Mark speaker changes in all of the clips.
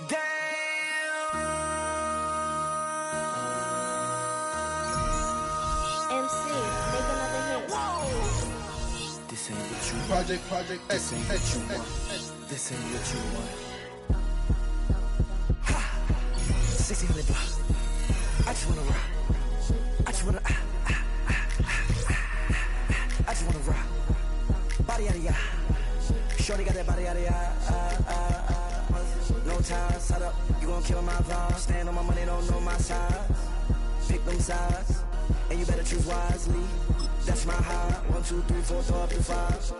Speaker 1: Damn.
Speaker 2: MC, make another hit.
Speaker 3: This ain't what you want.
Speaker 4: Project
Speaker 3: This ain't what you want. This ain't what you want.
Speaker 1: Ha! 1600 block. I just wanna rock. I just wanna I just wanna rock. Body yada yada. Shorty got that body yada yada. No time, set up. You gon' kill my vibe. Stand on my money, don't know my size. Pick them sides, and you better choose wisely. That's my high. 1, 2, 3, 4, throw up to 5.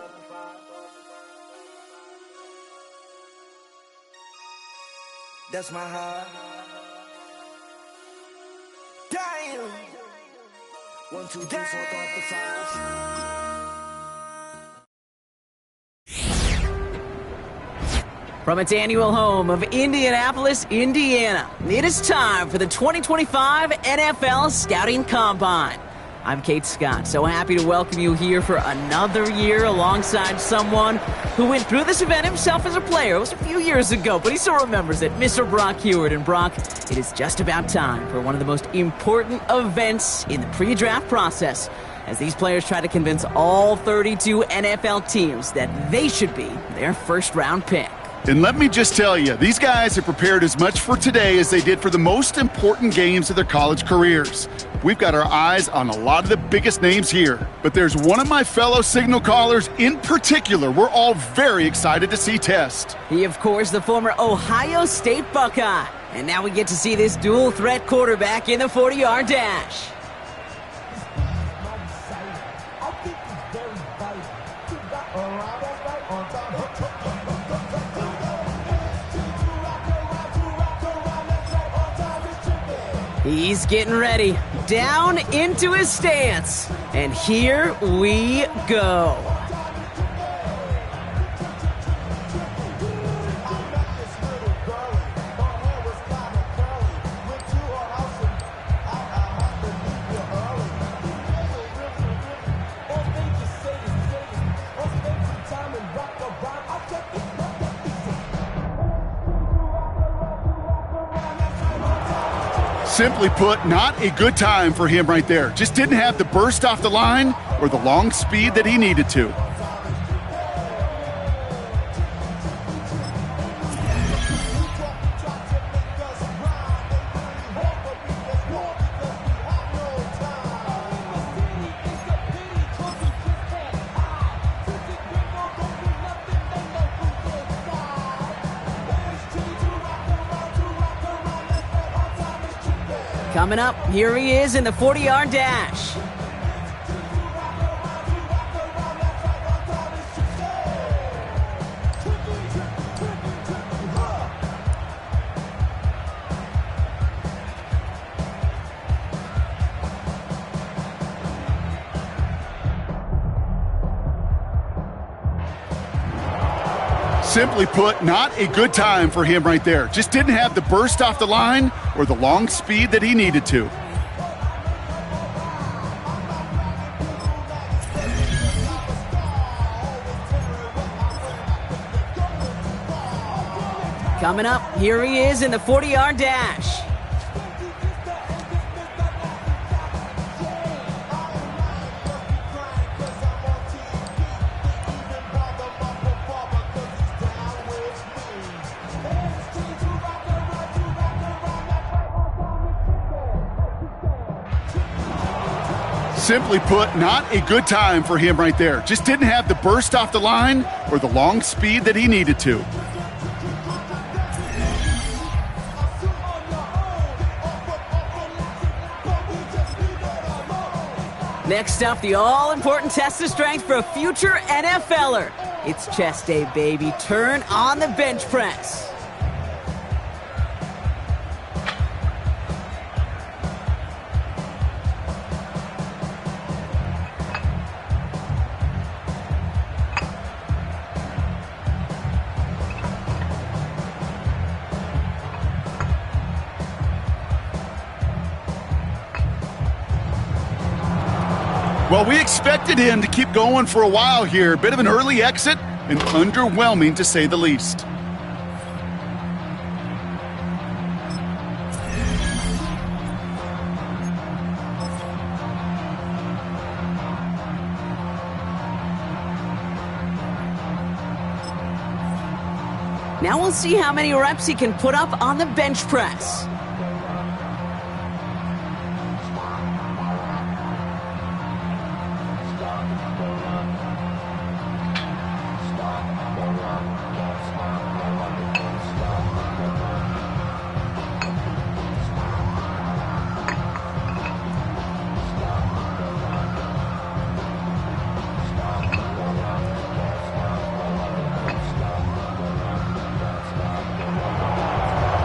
Speaker 1: That's my high. Damn. 1, 2, 3, 4, throw up to 5.
Speaker 5: From its annual home of Indianapolis, Indiana, it is time for the 2025 NFL Scouting Combine. I'm Kate Scott, so happy to welcome you here for another year alongside someone who went through this event himself as a player. It was a few years ago, but he still remembers it, Mr. Brock Heward. And Brock, it is just about time for one of the most important events in the pre-draft process, as these players try to convince all 32 NFL teams that they should be their first-round pick.
Speaker 6: And let me just tell you, these guys have prepared as much for today as they did for the most important games of their college careers. We've got our eyes on a lot of the biggest names here, but there's one of my fellow signal callers in particular we're all very excited to see test.
Speaker 5: He, of course, the former Ohio State Buckeye. And now we get to see this dual-threat quarterback in the 40-yard dash. He's getting ready, down into his stance, and here we go.
Speaker 6: Simply put, not a good time for him right there. Just didn't have the burst off the line or the long speed that he needed to.
Speaker 5: Coming up, here he is in the 40-yard dash.
Speaker 6: Simply put, not a good time for him right there. Just didn't have the burst off the line or the long speed that he needed to.
Speaker 5: Coming up, here he is in the 40-yard dash.
Speaker 6: Simply put, not a good time for him right there. Just didn't have the burst off the line or the long speed that he needed to.
Speaker 5: Next up, the all-important test of strength for a future NFLer. It's chest day, baby. Turn on the bench press.
Speaker 6: Well, we expected him to keep going for a while here. Bit of an early exit and underwhelming to say the least.
Speaker 5: Now we'll see how many reps he can put up on the bench press.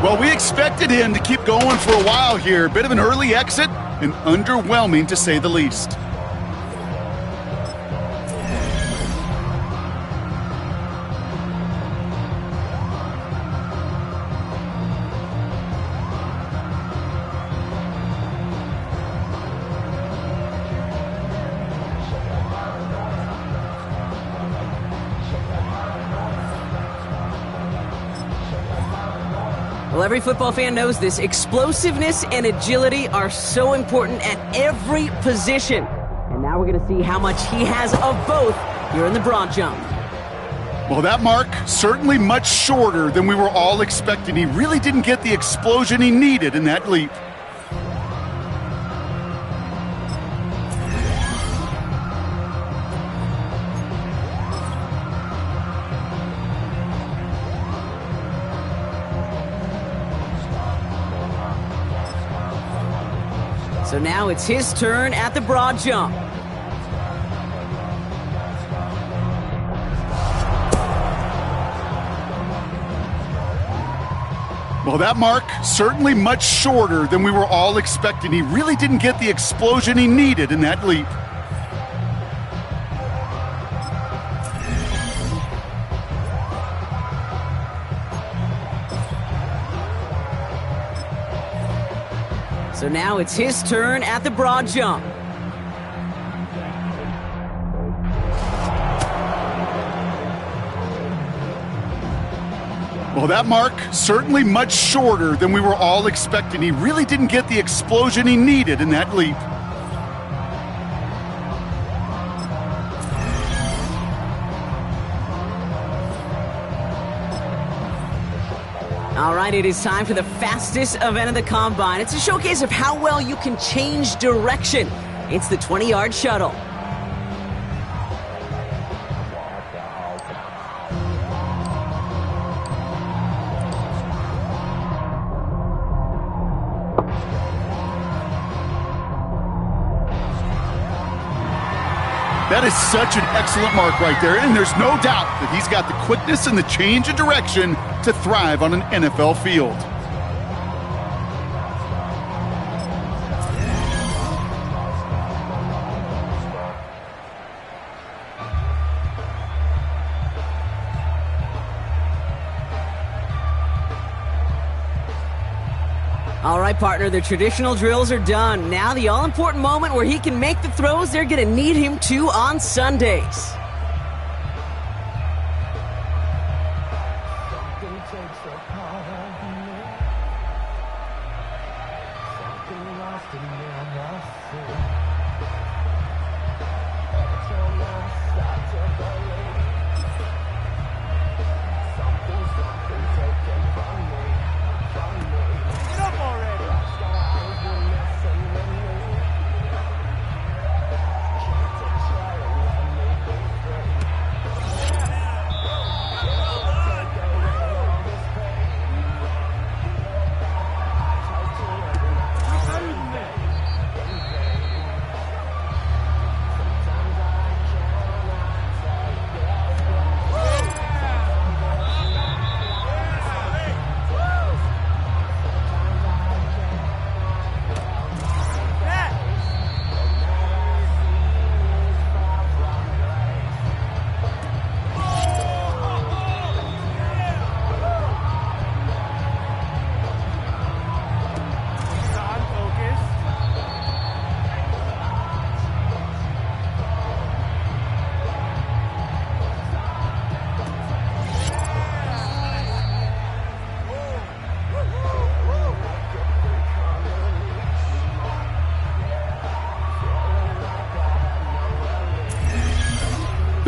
Speaker 6: Well, we expected him to keep going for a while here. Bit of an early exit and underwhelming to say the least.
Speaker 5: Well, every football fan knows this. Explosiveness and agility are so important at every position. And now we're going to see how much he has of both here in the broad jump.
Speaker 6: Well, that mark certainly much shorter than we were all expecting. He really didn't get the explosion he needed in that leap.
Speaker 5: So now it's his turn at the broad jump.
Speaker 6: Well, that mark certainly much shorter than we were all expecting. He really didn't get the explosion he needed in that leap.
Speaker 5: So now it's his turn at the broad jump.
Speaker 6: Well, that mark certainly much shorter than we were all expecting. He really didn't get the explosion he needed in that leap.
Speaker 5: All right, it is time for the fastest event of the Combine. It's a showcase of how well you can change direction. It's the 20-yard shuttle.
Speaker 6: That is such an excellent mark right there, and there's no doubt that he's got the quickness and the change of direction to thrive on an NFL field.
Speaker 5: All right, partner, the traditional drills are done. Now the all-important moment where he can make the throws they're going to need him to on Sundays.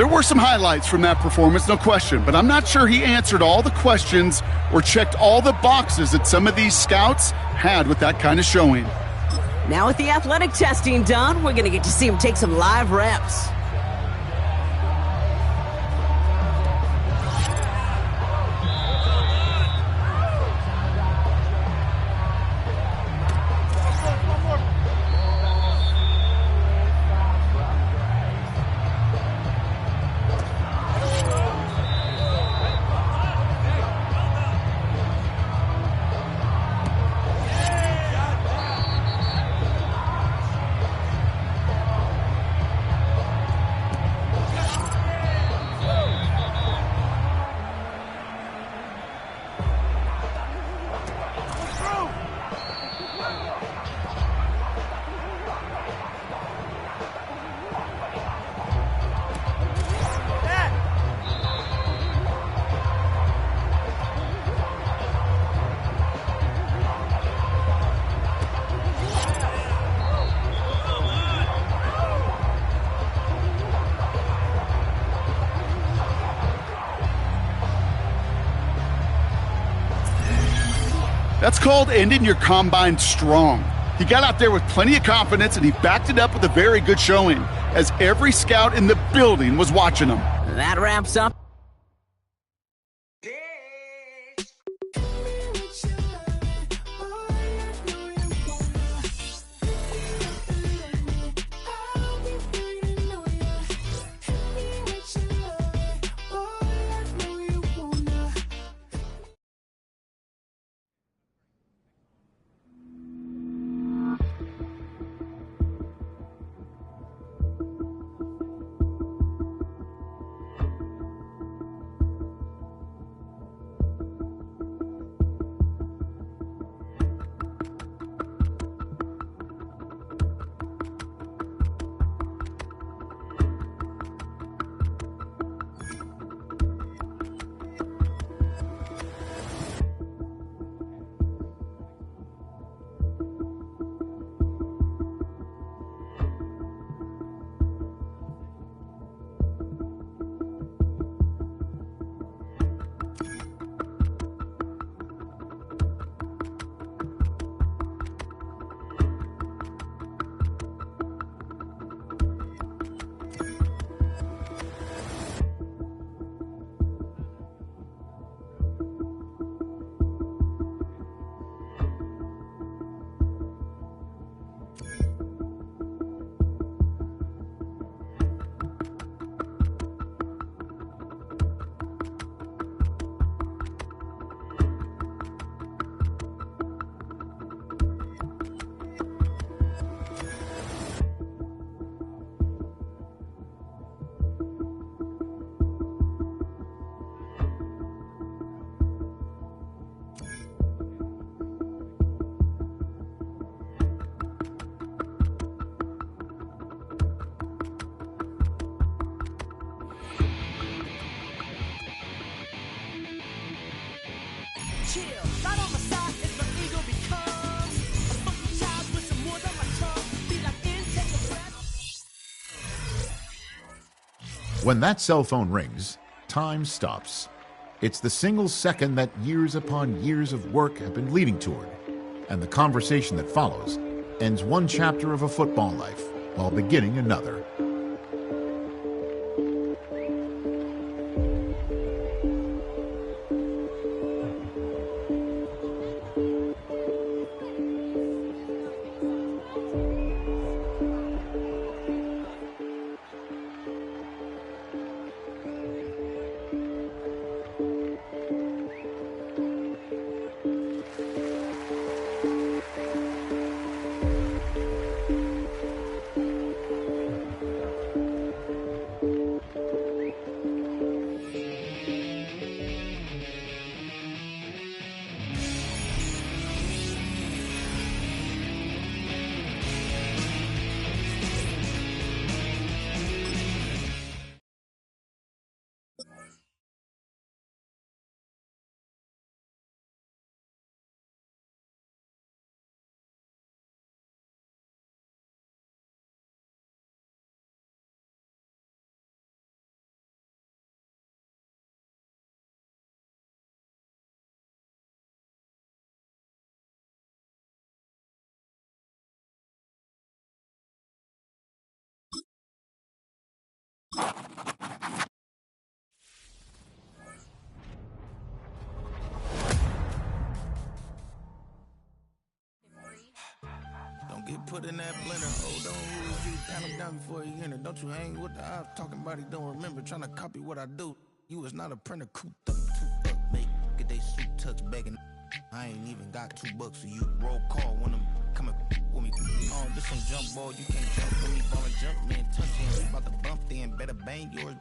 Speaker 6: There were some highlights from that performance, no question, but I'm not sure he answered all the questions or checked all the boxes that some of these scouts had with that kind of showing.
Speaker 5: Now with the athletic testing done, we're going to get to see him take some live reps.
Speaker 6: That's called ending your combine strong. He got out there with plenty of confidence, and he backed it up with a very good showing, as every scout in the building was watching him.
Speaker 5: That wraps up.
Speaker 2: When that cell phone rings, time stops. It's the single second that years upon years of work have been leading toward, and the conversation that follows ends one chapter of a football life while beginning another.
Speaker 4: Don't get put in that blender. Hold on, who is you? Pat him down before you enter. Don't you hang with the ops talking about he don't remember. Trying to copy what I do. You is not a printer. Cooped up, toot up, make get they suit touch begging. I ain't even got $2 for you. Roll call when I'm coming with me. Oh, this ain't jump ball. You can't jump with me. Ball and jump, man. Touch hands. We about to bump then. Better bang yours.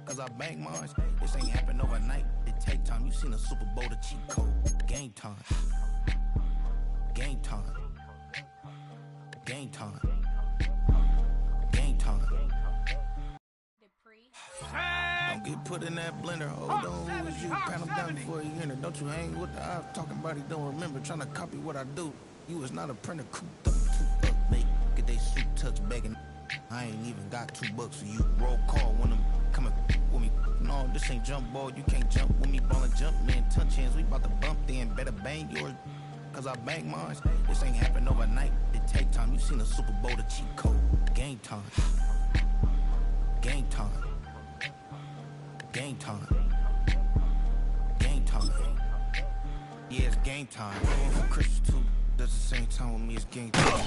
Speaker 4: Cause I bang mine. This ain't happen overnight. It take time. You seen a Super Bowl, the cheat code. Game time. Game time. Game time. Game time. Don't get put in that blender. Hold on, who is you? Pat him down before you enter. Don't you hang with the ops talking about he don't remember. Trying to copy what I do. You is not a printer. Cooped up, toot up, make get they suit touch begging. I ain't even got $2 for you. Roll call when I'm coming with me. No, this ain't jump ball. You can't jump with me. Ball and jump, man. Touch hands. We about to bump then. Better bang yours. Cause I bang mine. This ain't happen overnight. It take time. You seen a Super Bowl, the cheat code. Game time. Game time. Game time. Game time. Yeah, it's game time. Going from Christmas too. Does the same time with me. It's game time.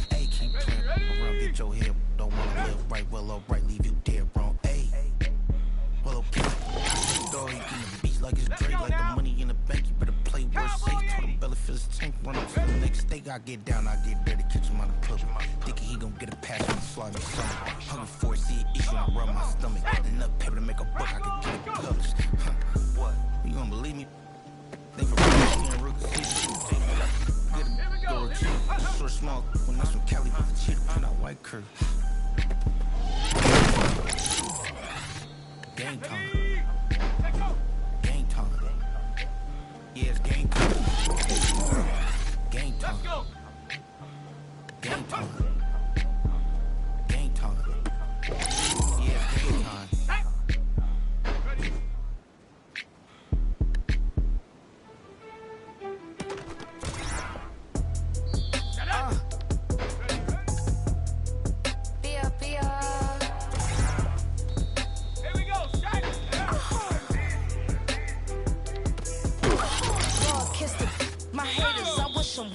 Speaker 4: Hey, keep playing around. Get your head. Don't wanna live right. Well, alright. Leave you dead wrong. Hey. Well, okay. Dog, he getting the beats like it's Drake. Like the money in the bank. You better play worse safe. Told him Bella feel his tank. Run up to the next steak. I get down. I get dirty. Catch him on the puppy. Thinking he gon' get a pass on the slide me stomach. Hungry for it. See an issue. I rub my stomach. Enough paper to make a buck. I can get it published. What? You gonna believe me? Think for short, small, when that's from Cali with the cheetah print out white curve. Game time. Game time. Yeah, it's game time. Game time. Game time. Game time. Yeah, it's game time.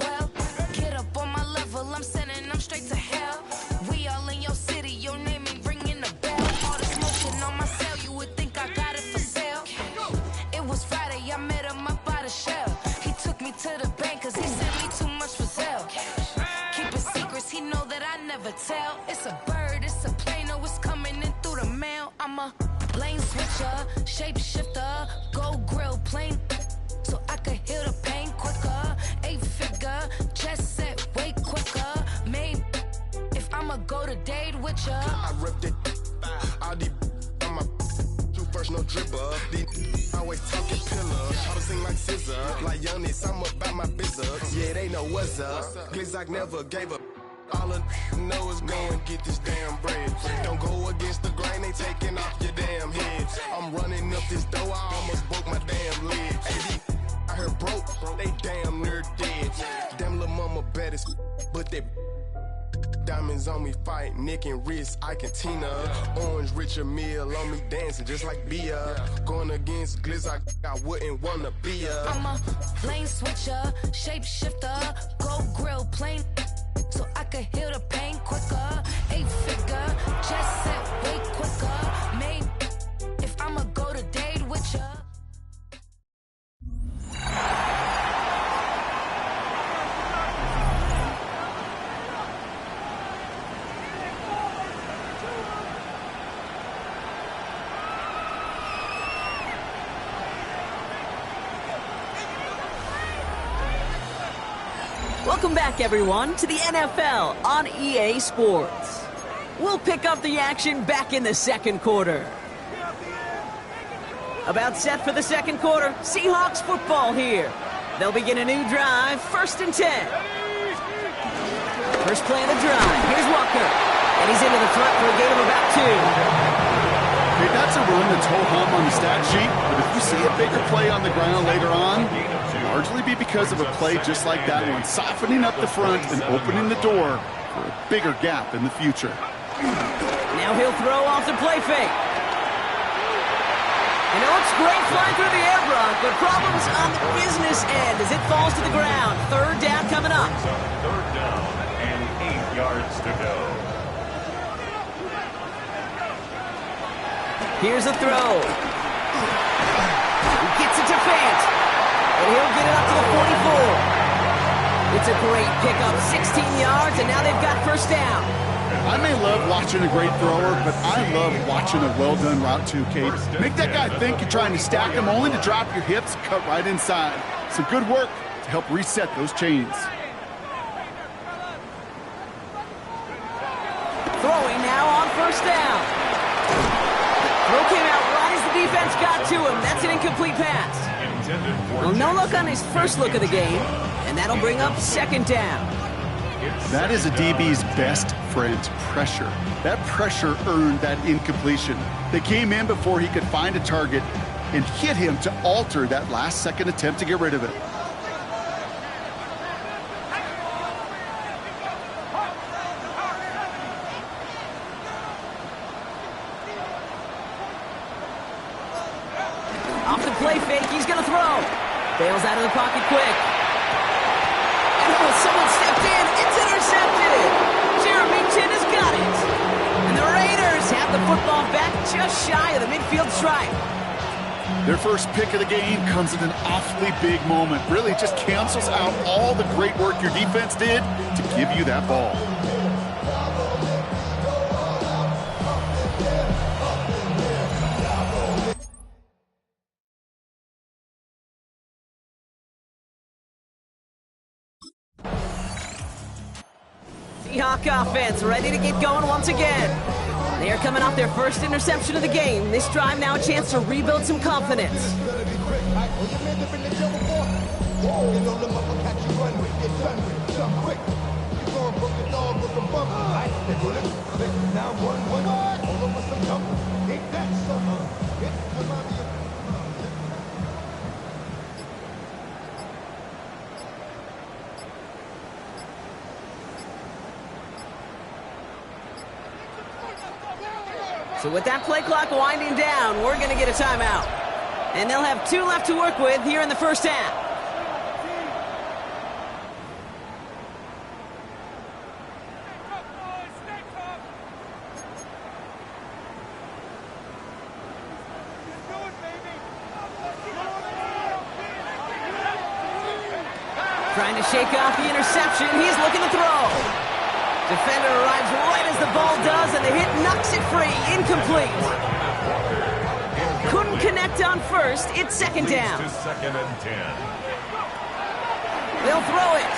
Speaker 7: Well, get up on my level, I'm sending them straight to hell. We all in your city, your name ain't ringing a bell. All this motion on my cell, you would think I got it for sale. It was Friday, I met him up by the shell. He took me to the bank cause he sent me too much for sale. Keeping secrets, he know that I never tell. It's a bird, it's a plane, oh it's coming in through the mail. I'm a lane switcher, shapeshifter, go grill plane. So I could heal the pain quicker. 8-figure, chest set way quicker. Maybe if I'ma go to date with ya.
Speaker 8: I ripped it. All these on my two personal dribble. These always talking pillars. How to sing like scissor. Like Giannis, I'm about my business. Yeah, they know what's up. Glizak never gave up. All I know is go and get this damn bread. Don't go against the grain, they taking off your damn head. I'm running up this door, I almost broke my damn leg. I heard broke, they damn near dead. Damn little mama bad as but they diamonds on me fight, neck and wrist, I can Tina. Orange Richard Mill on me dancing just like Bia. Going against Glizak, I wouldn't wanna be ya.
Speaker 7: I'm a lane switcher, shapeshifter, go grill plane. So I could heal the pain quicker. 8-figure, chest set way quicker. Maybe if I'ma go to date with ya.
Speaker 5: Welcome back, everyone, to the NFL on EA Sports. We'll pick up the action back in the second quarter. About set for the second quarter, Seahawks football here. They'll begin a new drive, 1st and 10. First play of the drive, here's Walker. And he's into the front for a gain of about 2.
Speaker 6: Hey, that's a run that's ho-hum on the stat sheet, but if you see a bigger play on the ground later on, it'll largely be because of a play just like that one, softening up the front and opening the door for a bigger gap in the future.
Speaker 5: Now he'll throw off the play fake. And it looks great flying through the air, Brock, but problems on the business end as it falls to the ground. Third down coming up.
Speaker 9: Third down and 8 yards to go.
Speaker 5: Here's a throw. He gets it to Fant. And he'll get it up to the 44. It's a great pickup, 16 yards, and now they've got first down.
Speaker 6: I may love watching a great thrower, but I love watching a well-done route too, Kate. Make that guy think you're trying to stack him only to drop your hips and cut right inside. Some good work to help reset those chains.
Speaker 5: Throwing now on first down. Throw came out right as the defense got to him. That's an incomplete pass. Well, no look on his first look of the game, and that'll bring up second down.
Speaker 6: That is a DB's best friend, pressure. That pressure earned that incompletion. They came in before he could find a target and hit him to alter that last-second attempt to get rid of it.
Speaker 5: Off the play fake, he's going to throw. Bails out of the pocket quick. Oh, someone stepped in. It's intercepted. Jeremy Chin has got it. And the Raiders have the football back just shy of the midfield stripe.
Speaker 6: Their first pick of the game comes at an awfully big moment. Really just cancels out all the great work your defense did to give you that ball.
Speaker 5: Seahawk offense ready to get going once again. They are coming off their first interception of the game. This drive now a chance to rebuild some confidence. So with that play clock winding down, we're going to get a timeout. And they'll have 2 left to work with here in the first half. Trying to shake off the interception. He's looking to throw. Defender arrives right as the ball does, and the hit knocks it free. Incomplete. Couldn't connect on first. It's second down.
Speaker 9: Second and 10.
Speaker 5: They'll throw it.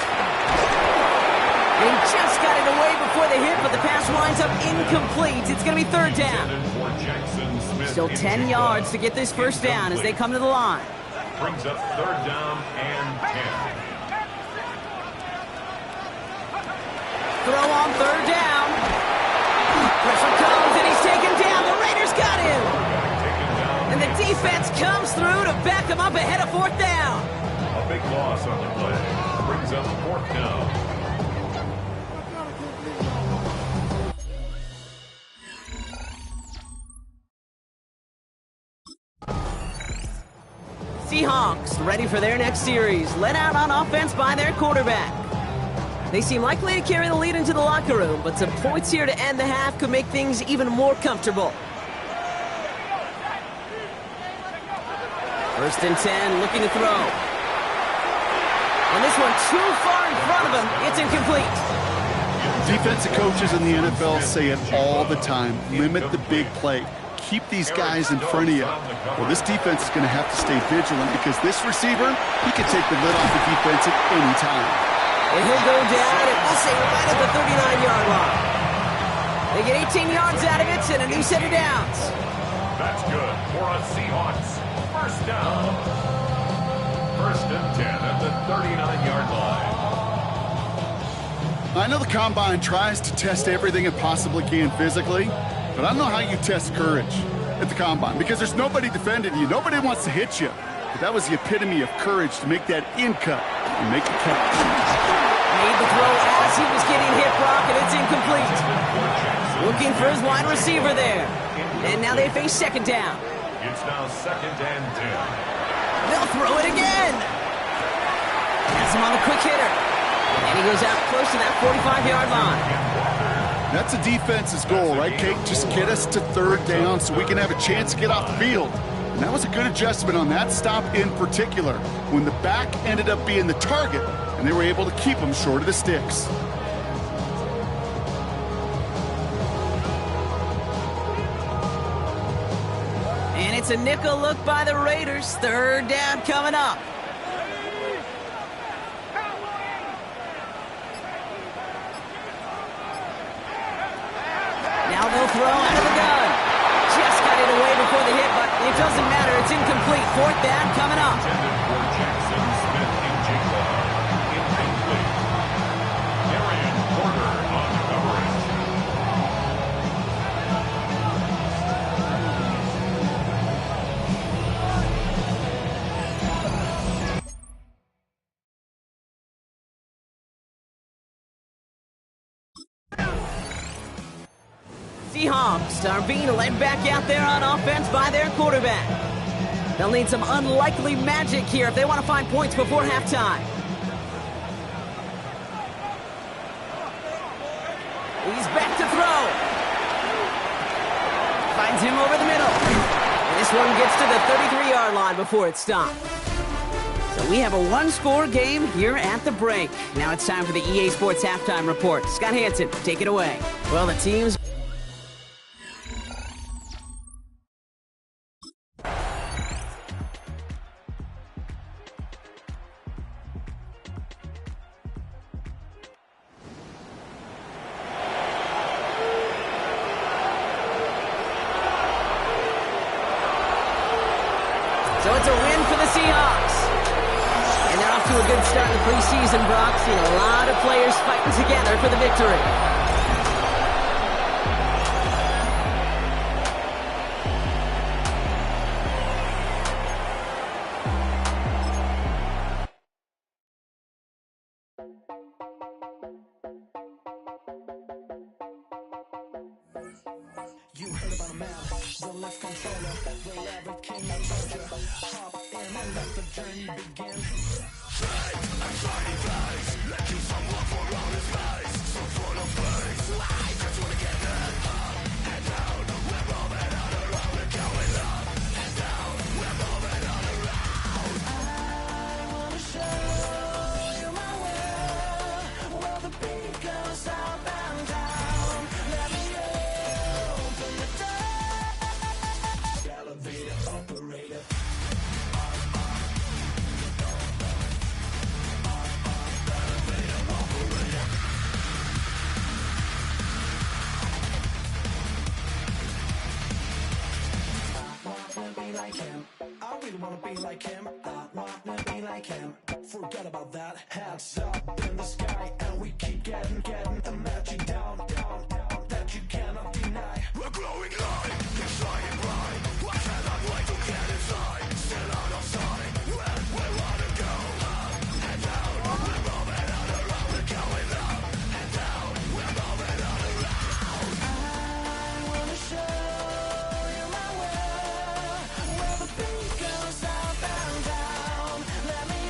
Speaker 5: They just got it away before the hit, but the pass winds up incomplete. It's going to be third down. Still 10 yards to get this first down as they come to the line.
Speaker 9: Brings up third down and 10.
Speaker 5: Throw on third down. Pressure comes and he's taken down. The Raiders got him. And the defense comes through to back him up ahead of fourth down.
Speaker 9: A big loss on the play. Brings up fourth down.
Speaker 5: Seahawks ready for their next series. Led out on offense by their quarterback. They seem likely to carry the lead into the locker room, but some points here to end the half could make things even more comfortable. First and 10, looking to throw. And this one too far in front of him. It's incomplete.
Speaker 6: Defensive coaches in the NFL say it all the time. Limit the big play. Keep these guys in front of you. Well, this defense is going to have to stay vigilant because this receiver, he can take the lid off the defense at any time.
Speaker 5: And he'll go down, and we'll say right at the 39-yard line. They get 18 yards out of it and a new set of downs.
Speaker 9: That's good for us Seahawks. First down. First and 10 at the 39-yard line.
Speaker 6: I know the Combine tries to test everything it possibly can physically, but I don't know how you test courage at the Combine because there's nobody defending you. Nobody wants to hit you. But that was the epitome of courage to make that in cut and make the catch.
Speaker 5: Made the throw as he was getting hit, Brock, and it's incomplete. Looking for his wide receiver there. And now they face second down.
Speaker 9: It's now 2nd and 10.
Speaker 5: They'll throw it again. Has him on the quick hitter. And he goes out close to that 45-yard line.
Speaker 6: That's the defense's goal, right, Kate? Just get us to 3rd down so we can have a chance to get off the field. And that was a good adjustment on that stop in particular, when the back ended up being the target, and they were able to keep him short of the sticks.
Speaker 5: And it's a nickel look by the Raiders. 3rd down coming up. Now they'll throw out of the gun. Just got it away before the hit, but it doesn't matter. It's incomplete. 4th down coming up.
Speaker 9: Intended for Jackson Smith in Jigsaw. Incomplete. Darian Porter on the coverage.
Speaker 5: Seahawks are being led back out there on offense by their quarterback. They'll need some unlikely magic here if they want to find points before halftime. He's back to throw. Finds him over the middle. And this one gets to the 33-yard line before it's stopped. So we have a one-score game here at the break. Now it's time for the EA Sports Halftime Report. Scott Hansen, take it away. Well, the teams... So it's a win for the Seahawks. And they're off to a good start in the preseason, Brock. Seen a lot of players fighting together for the victory.
Speaker 3: You heard about a man, the left controller, the lever king of Georgia. Hop in and let the journey begin. I'm trying place, let you someone for all his face. So full of face, I just wanna get that up and down. We're moving on around, we're going up and down. We're moving on around. I wanna show you my world, where the beat goes up and down. Let me open the door. Elevator operator. Like him. I really wanna be like him. I wanna be like him. Forget about that. Heads up in the sky, and we keep getting the magic down that you cannot deny. We're glowing light, keep shining bright. I cannot wait to get inside. Still out of sight. When we wanna go up and down. We're moving on around. We're going up and down. We're moving on around. I wanna show you my world, where the beat goes up and down. Let me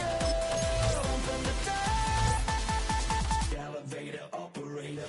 Speaker 3: open the door. Elevator operator.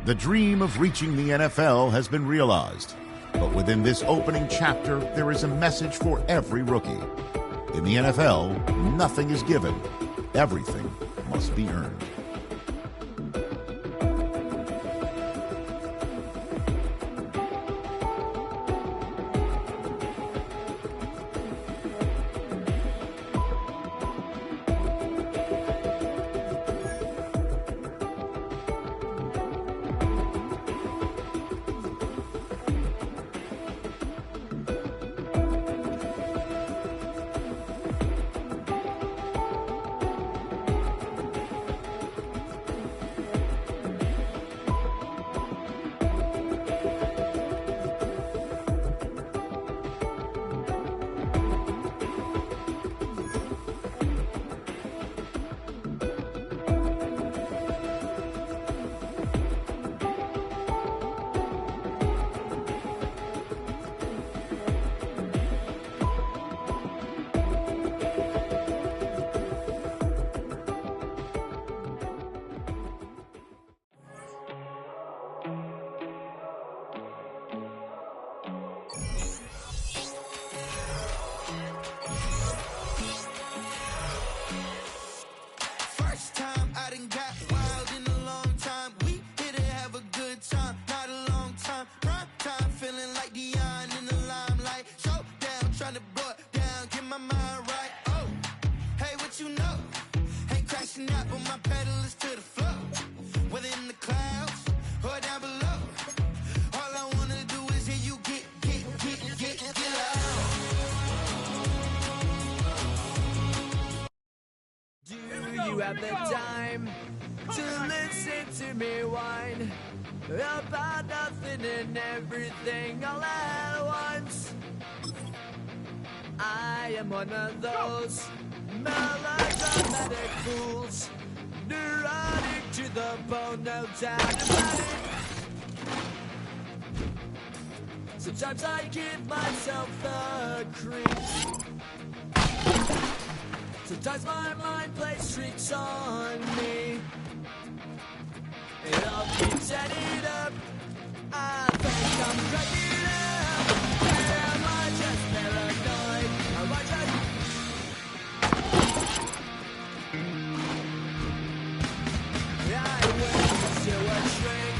Speaker 2: The dream of reaching the NFL has been realized. But within this opening chapter, there is a message for every rookie. In the NFL, nothing is given. Everything must be earned.
Speaker 4: my pedal is to the floor. Whether in the clouds or down below. All I wanna do is hear you get loud.
Speaker 1: Do you have the time to listen to me whine about nothing and everything all at once? I am one of those melodramatic fools, neurotic to the bone, no doubt about it. Sometimes I give myself the creeps. Sometimes my mind plays tricks on me. It all keeps adding up. I think I'm cracking up. Am I just paranoid? Am I just... I went to a shrink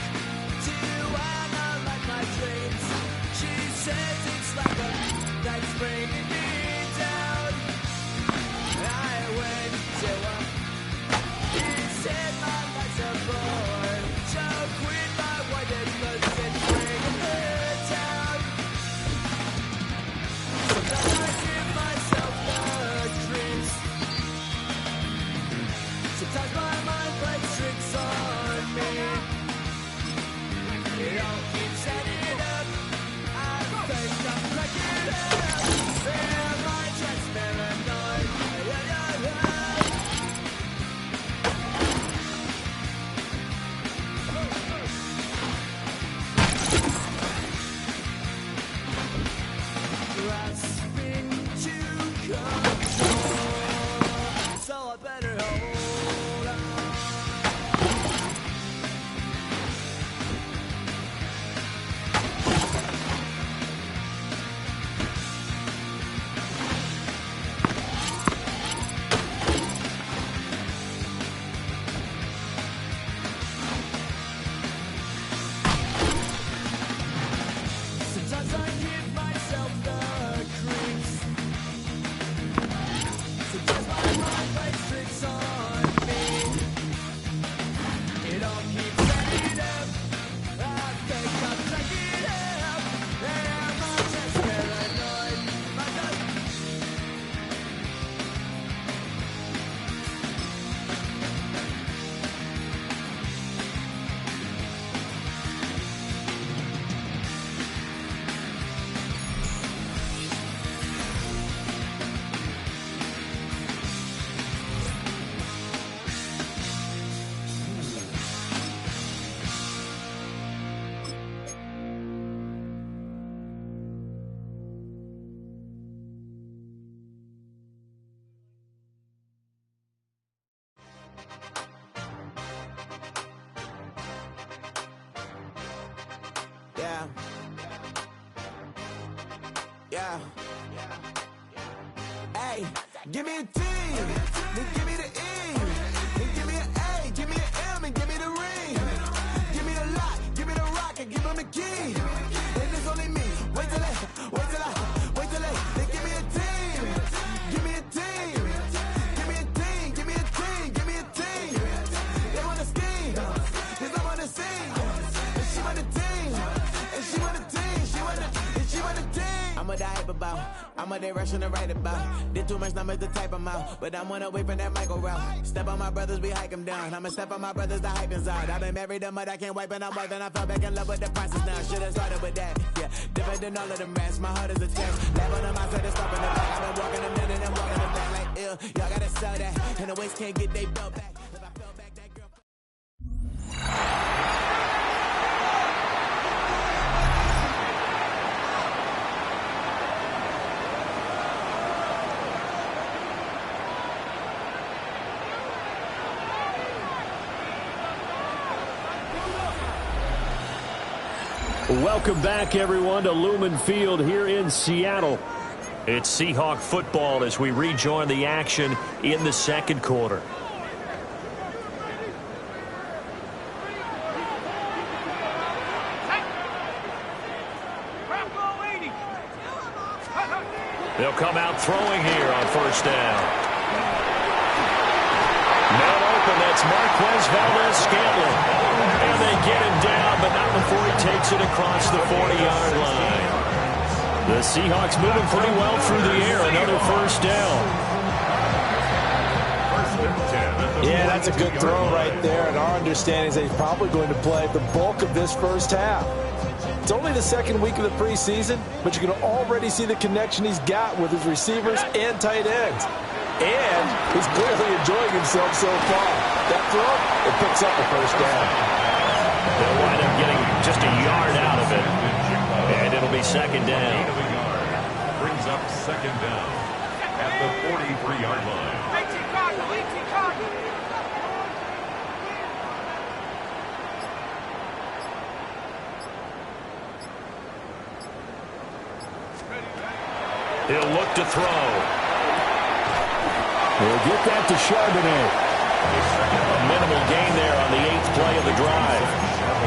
Speaker 1: to analyze my dreams. She says it's like a that's bringing me down. I went to a... He said my life's a bore. So quit my white and looks and bring her down. Sometimes I give myself the dreams. Sometimes my mind plays tricks on me. It all keeps adding up. I think I'm cracking up. Am I just paranoid? Grasping to control, so I better hold on. Sometimes I give myself the creeps. Sometimes my mind plays tricks on me. It all keeps adding up. I think I'm cracking up. Am I just paranoid? Am I just...
Speaker 4: Yeah. Yeah. Hey, give me a T, then give me the E, then give me an A, give me an M, and give me the ring. Give me the lock, give me the rock, and give him the key. And it's only me. Wait till they, then give me a team. Give me a team. Give me a team, give me a team, give me a team. They wanna scheme, 'cause I'm on the scene. And she want the team, and she want the team, she want the team. I'm a hype about, I'm a direction to write about. Did too much numbers to type them out, but I'm one away from that micro route. Step on my brothers, we hike them down. I'ma step on my brothers, the hype inside. I've been married them, but I can't wipe and I'm more than I fell back in love with the process now. Should've started with that, yeah. Different than all of them rats, my heart is a test. Lab on them, I said to stop in the back. I've been walking them down and I'm walking them back like ill. Y'all gotta sell that, and the waist can't get they belt back. If I fell back, that girl...
Speaker 10: Welcome back, everyone, to Lumen Field here in Seattle. It's Seahawk football as we rejoin the action in the second quarter. They'll come out throwing here on first down. Man open. That's Marquez Valdez-Scantling. And they get him down, but not before he takes it across the 40-yard line. The Seahawks moving pretty well through the air. Another first down.
Speaker 11: Yeah, that's a good throw right there. And our understanding is that he's probably going to play the bulk of this first half. It's only the second week of the preseason, but you can already see the connection he's got with his receivers and tight ends. And he's clearly enjoying himself so far. That throw, it picks up a first down.
Speaker 10: They'll wind up getting just a yard out of it. And it'll be second down.
Speaker 9: Brings up second down at the 43-yard line.
Speaker 10: He'll look to throw.
Speaker 11: He'll get that to Charbonnet.
Speaker 10: A minimal gain there on the 8th play of the drive.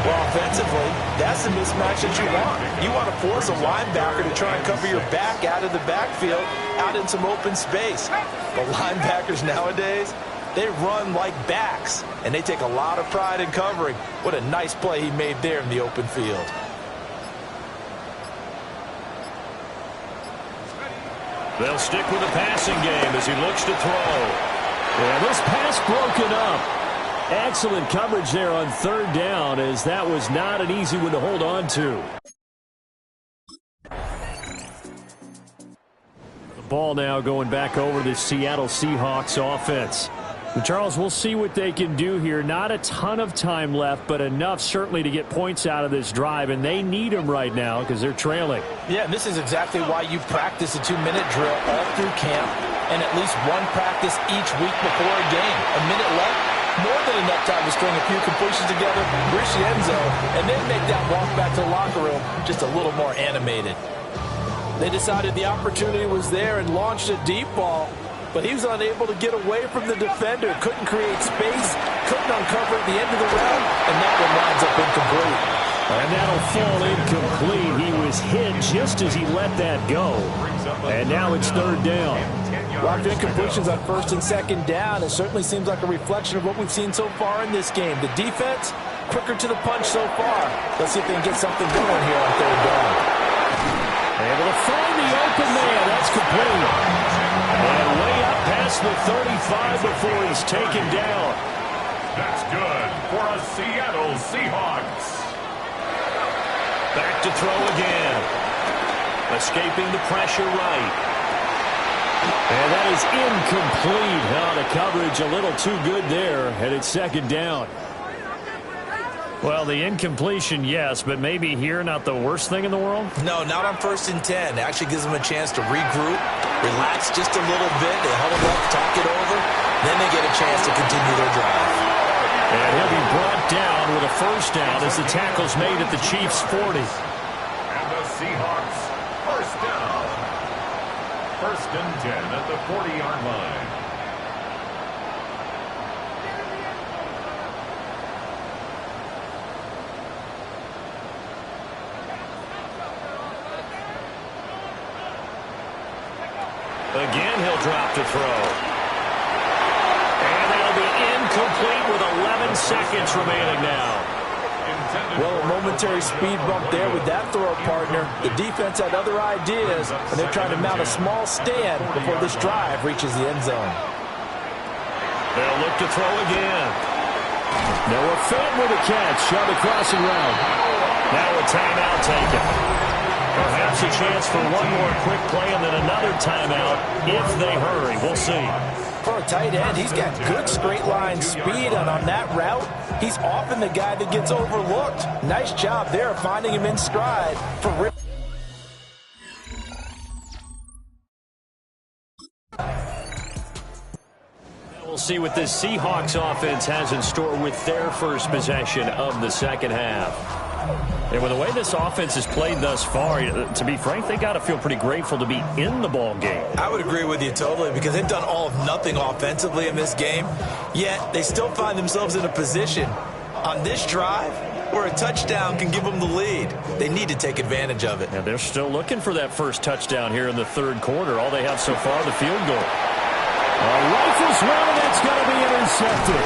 Speaker 11: Well, offensively, that's the mismatch that you want. You want to force a linebacker to try and cover your back out of the backfield, out in some open space. But linebackers nowadays, they run like backs, and they take a lot of pride in covering. What a nice play he made there in the open field.
Speaker 10: They'll stick with the passing game as he looks to throw.
Speaker 11: Yeah, this pass broken up. Excellent coverage there on third down, as that was not an easy one to hold on to. The ball now going back over the Seattle Seahawks offense. And Charles, we'll see what they can do here. Not a ton of time left, but enough certainly to get points out of this drive, and they need them right now because they're trailing. Yeah, and this is exactly why you practice a 2-minute drill all through camp and at least one practice each week before a game. A minute left, more than enough time to string a few completions together, reach the end zone, and then make that walk back to the locker room just a little more animated. They decided the opportunity was there and launched a deep ball, but he was unable to get away from the defender, couldn't create space, couldn't uncover at the end of the round, and that one winds up incomplete. And that'll fall incomplete. He was hit just as he let that go. And now it's third down. A lot of incompletions on first and second down. It certainly seems like a reflection of what we've seen so far in this game. The defense, quicker to the punch so far. Let's see if they can get something going here on third down. Able to find the open man. That's complete. And way up past the 35 before he's taken down.
Speaker 9: That's good for a Seattle Seahawks.
Speaker 10: Back to throw again. Escaping the pressure right. And that is incomplete. Now the coverage a little too good there, and it's second down. Well, the incompletion, yes, but maybe here not the worst thing in the world?
Speaker 11: No, not on first and 10. It actually gives them a chance to regroup, relax just a little bit. They huddle up, talk it over, then they get a chance to continue their drive.
Speaker 10: And he'll be brought down with a first down as the tackle's made at the Chiefs' 40.
Speaker 9: And the Seahawks, first down. First and 10 at the 40-yard line.
Speaker 10: Again, he'll drop to throw. And that'll be incomplete with 11 seconds remaining now.
Speaker 11: Well, a momentary speed bump there with that throw partner. The defense had other ideas, and they're trying to mount a small stand before this drive reaches the end zone.
Speaker 10: They'll look to throw again.
Speaker 11: Noah Fant with a catch on the crossing route.
Speaker 10: Now a timeout taken. Perhaps a chance for one more quick play and then another timeout if they hurry. We'll see.
Speaker 11: For a tight end, he's got good straight line speed, and on that route, he's often the guy that gets overlooked. Nice job there finding him in stride for
Speaker 10: We'll see what this Seahawks offense has in store with their first possession of the second half. And with the way this offense has played thus far, to be frank, they got to feel pretty grateful to be in the ball game.
Speaker 11: I would agree with you totally, because they've done all of nothing offensively in this game, yet they still find themselves in a position on this drive where a touchdown can give them the lead. They need to take advantage of it.
Speaker 10: Yeah, they're still looking for that first touchdown here in the third quarter. All they have so far, the field goal.
Speaker 11: Rifles one, and that's going to be intercepted.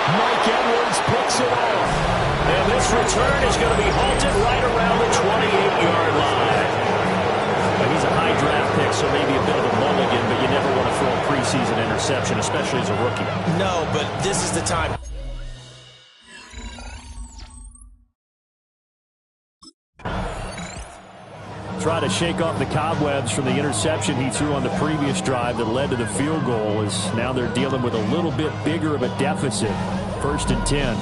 Speaker 11: Mike Edwards picks it off. And this return is going to be halted right around the 28-yard line. Well, he's a high draft pick, so maybe a bit of a mulligan, but you never want to throw a preseason interception, especially as a rookie.
Speaker 12: No, but this is the time.
Speaker 11: Try to shake off the cobwebs from the interception he threw on the previous drive that led to the field goal, as now they're dealing with a little bit bigger of a deficit. 1st and 10.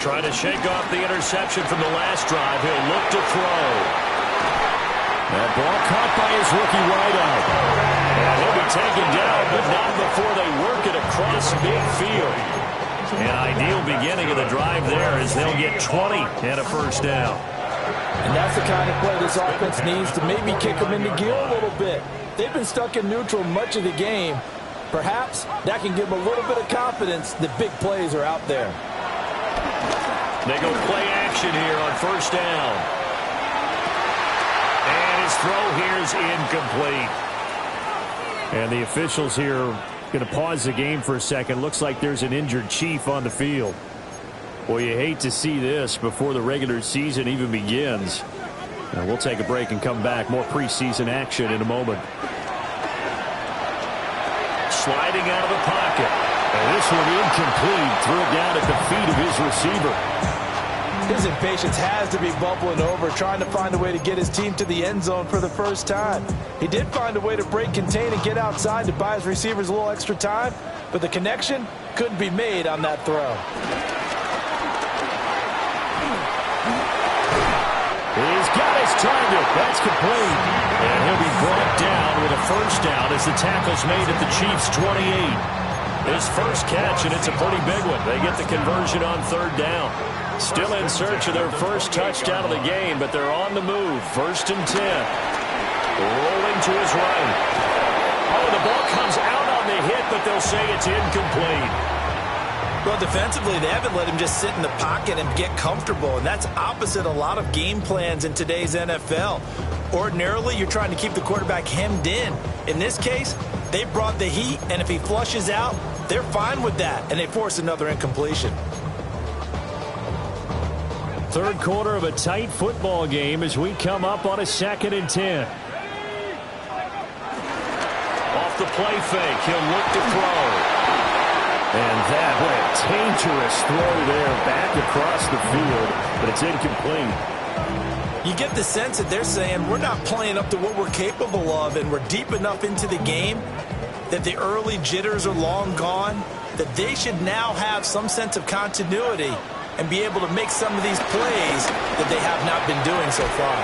Speaker 11: Trying to shake off the interception from the last drive. He'll look to throw. That ball caught by his rookie wideout. And he'll be taken down, but not before they work it across midfield. An ideal beginning of the drive there, as they'll get 20 and a first down.
Speaker 12: And that's the kind of play this offense needs to maybe kick them into gear a little bit. They've been stuck in neutral much of the game. Perhaps that can give them a little bit of confidence that big plays are out there.
Speaker 11: They go play action here on 1st down. And his throw here is incomplete. And the officials here going to pause the game for a second. Looks like there's an injured Chief on the field. Well, you hate to see this before the regular season even begins. Now, we'll take a break and come back. More preseason action in a moment. Sliding out of the pocket. And this one incomplete. Threw it down at the feet of his receiver.
Speaker 12: His impatience has to be bubbling over, trying to find a way to get his team to the end zone for the first time. He did find a way to break contain and get outside to buy his receivers a little extra time, but the connection couldn't be made on that throw.
Speaker 11: He's got his target. That's complete. And he'll be brought down with a first down as the tackle's made at the Chiefs' 28. His first catch, and it's a pretty big one. They get the conversion on 3rd down. Still in search of their first touchdown of the game, but they're on the move. 1st and 10. Rolling to his right. Oh, the ball comes out on the hit, but they'll say it's incomplete.
Speaker 12: Well, defensively, they haven't let him just sit in the pocket and get comfortable, and that's opposite a lot of game plans in today's NFL. Ordinarily, you're trying to keep the quarterback hemmed in. In this case, they brought the heat, and if he flushes out, they're fine with that, and they force another incompletion.
Speaker 11: 3rd quarter of a tight football game as we come up on a 2nd and 10. Off the play fake, he'll look to throw. And that, what a dangerous throw there back across the field, but it's incomplete.
Speaker 12: You get the sense that they're saying we're not playing up to what we're capable of, and we're deep enough into the game that the early jitters are long gone, that they should now have some sense of continuity and be able to make some of these plays that they have not been doing so far.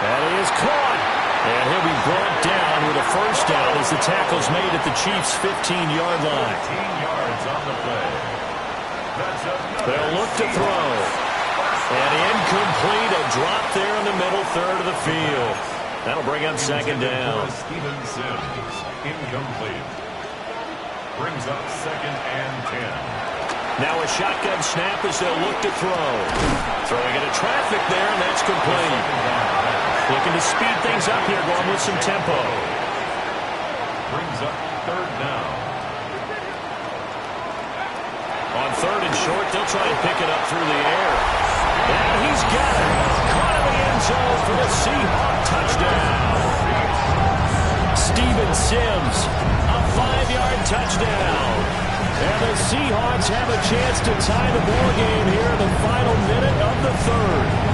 Speaker 11: That is caught. And he'll be brought down with a first down as the tackle's made at the Chiefs' 15-yard line.
Speaker 9: 15 yards on the play.
Speaker 11: They'll look to throw. And incomplete. A drop there in the middle third of the field. That'll bring up 2nd down.
Speaker 9: Steven Sims, incomplete. Brings up 2nd and 10.
Speaker 11: Now a shotgun snap as they'll look to throw. Throwing into traffic there, and that's complete. Looking to speed things up here, going with some tempo.
Speaker 9: Brings up 3rd down.
Speaker 11: On 3rd and short, they'll try and pick it up through the air. And he's got it. Caught in the end zone for the Seahawks touchdown. Steven Sims, a 5-yard touchdown. And the Seahawks have a chance to tie the ball game here in the final minute of the 3rd.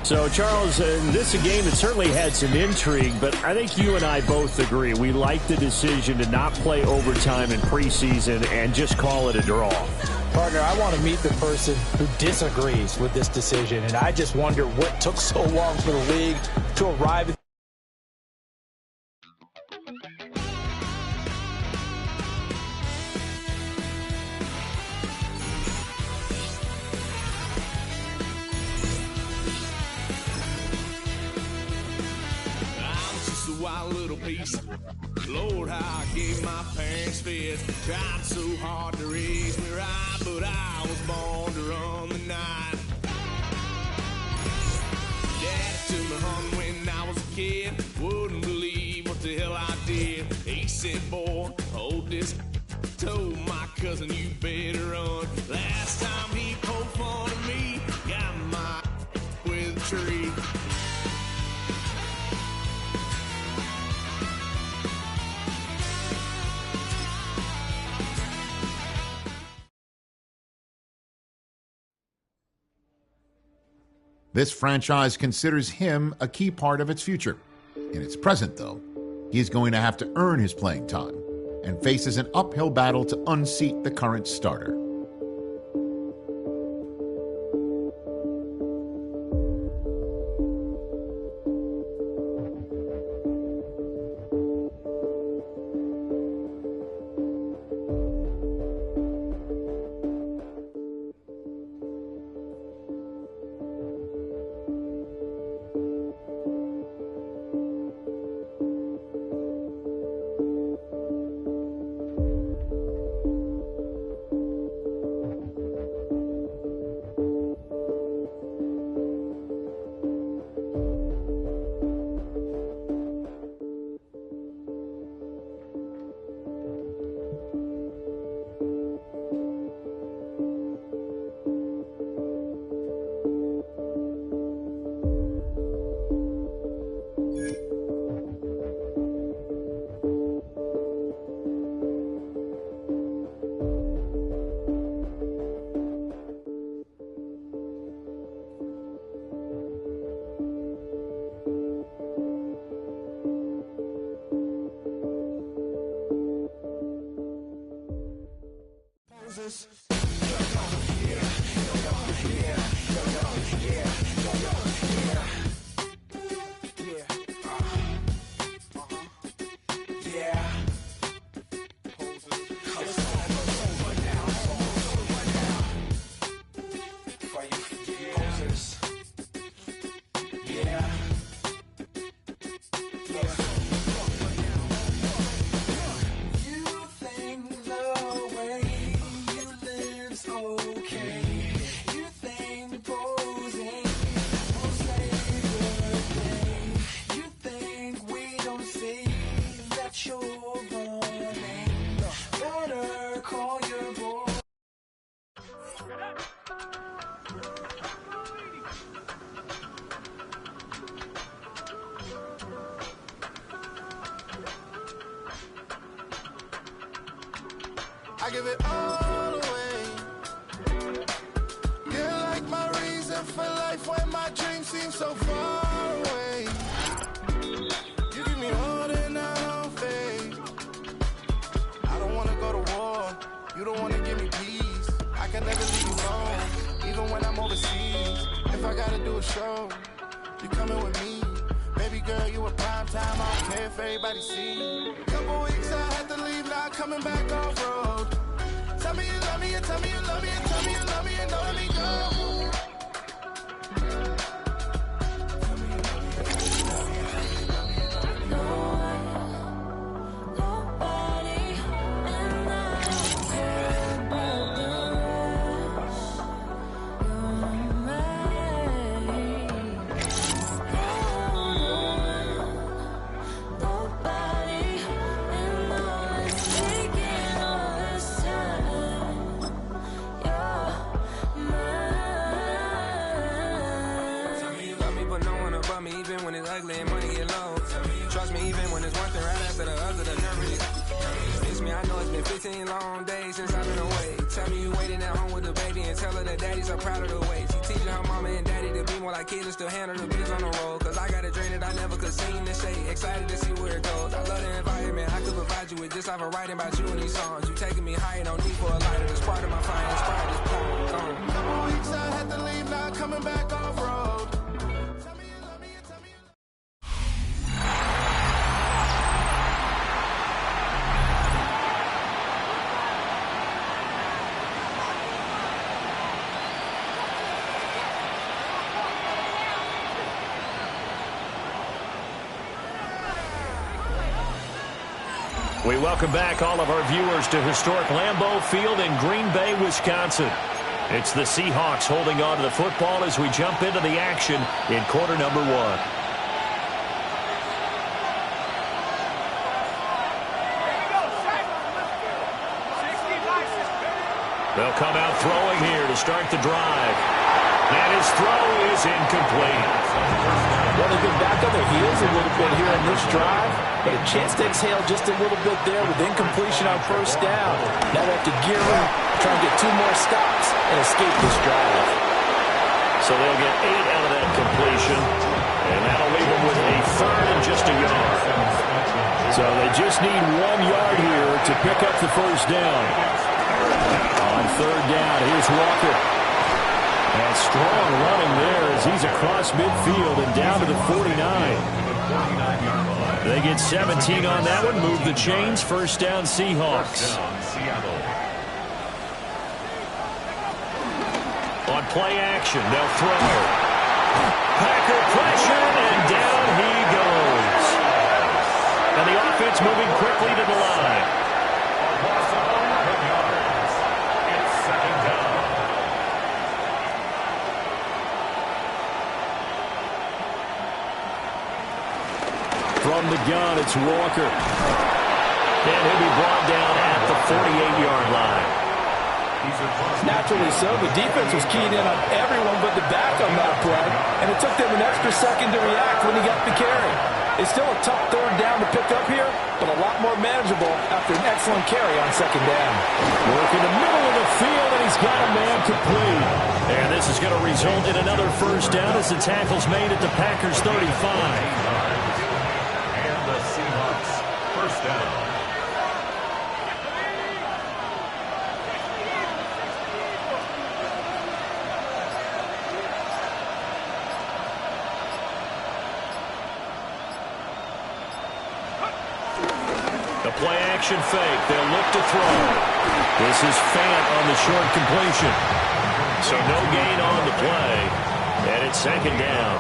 Speaker 11: So, Charles, this is a game that certainly had some intrigue, but I think you and I both agree. We like the decision to not play overtime in preseason and just call it a draw.
Speaker 12: Partner, I want to meet the person who disagrees with this decision, and I just wonder what took so long for the league to arrive at.
Speaker 1: Wild little piece. Lord, how I gave my parents fits. Tried so hard to raise me right, but I was born to run the night. Dad took me home when I was a kid. Wouldn't believe what the hell I did. He said, boy, hold this. Told my cousin, you better run. Last time he poked fun of me, got my with a tree.
Speaker 2: This franchise considers him a key part of its future. In its present, though, he's going to have to earn his playing time and faces an uphill battle to unseat the current starter.
Speaker 8: I give it all away. You're like my reason for life when my dreams seem so far away. You give me all that I don't fade. I don't wanna go to war. You don't wanna give me peace. I can never leave you alone, even when I'm overseas. If I gotta do a show, you coming with me. Baby girl, you a prime time. I don't care if everybody see. Couple weeks I had to leave, now coming back off road. Tell me you love me, and tell me you love me, and tell me you love me, and don't let me go.
Speaker 1: Long days since I've been away.
Speaker 13: Tell me you waiting at home with the baby and tell her that daddy's so proud of the way. She teaching her mama and daddy to be more like kids and still handle the biz on the road. Cause I got a dream that I never could sing and say. Excited to see where it goes. I love the environment. I could provide you with this life of writing about you and these songs. You taking me high, no need for a lighter. That's part of my fire. Inspired this poem. Gone.
Speaker 3: Couple weeks I had to leave, now coming back off road.
Speaker 10: We welcome back all of our viewers to historic Lambeau Field in Green Bay, Wisconsin. It's the Seahawks holding on to the football as we jump into the action in quarter number 1. They'll come out throwing here to start the drive. And his throw is incomplete.
Speaker 12: Well, they've been back on their heels a little bit here in this drive, but a chance to exhale just a little bit there with incompletion on first down. Now they have to gear up, try and get 2 more stops and escape this drive.
Speaker 10: So they'll get 8 out of that completion, and that'll leave them with a third and just a yard.
Speaker 11: So they just need 1 yard here to pick up the first down. On third down, here's Walker. And strong running there as he's across midfield and down to the 49. They get 17 on that one, move the chains, first down Seahawks. On play action, they'll throw. Packer pressure, and down he goes. And the offense moving quickly to the line. From the gun, it's Walker. And he'll be brought down at the 48-yard line.
Speaker 12: Naturally so. The defense was keying in on everyone but the back on that play, and it took them an extra second to react when he got the carry. It's still a tough third down to pick up here, but a lot more manageable after an excellent carry on second down.
Speaker 11: Work in the middle of the field, and he's got a man complete.
Speaker 10: And this is going to result in another first down as the tackle's made at the Packers' 35.
Speaker 9: Seahawks, first down.
Speaker 10: The play action fake. They'll look to throw. This is Fant on the short completion. So no gain on the play. And it's second down.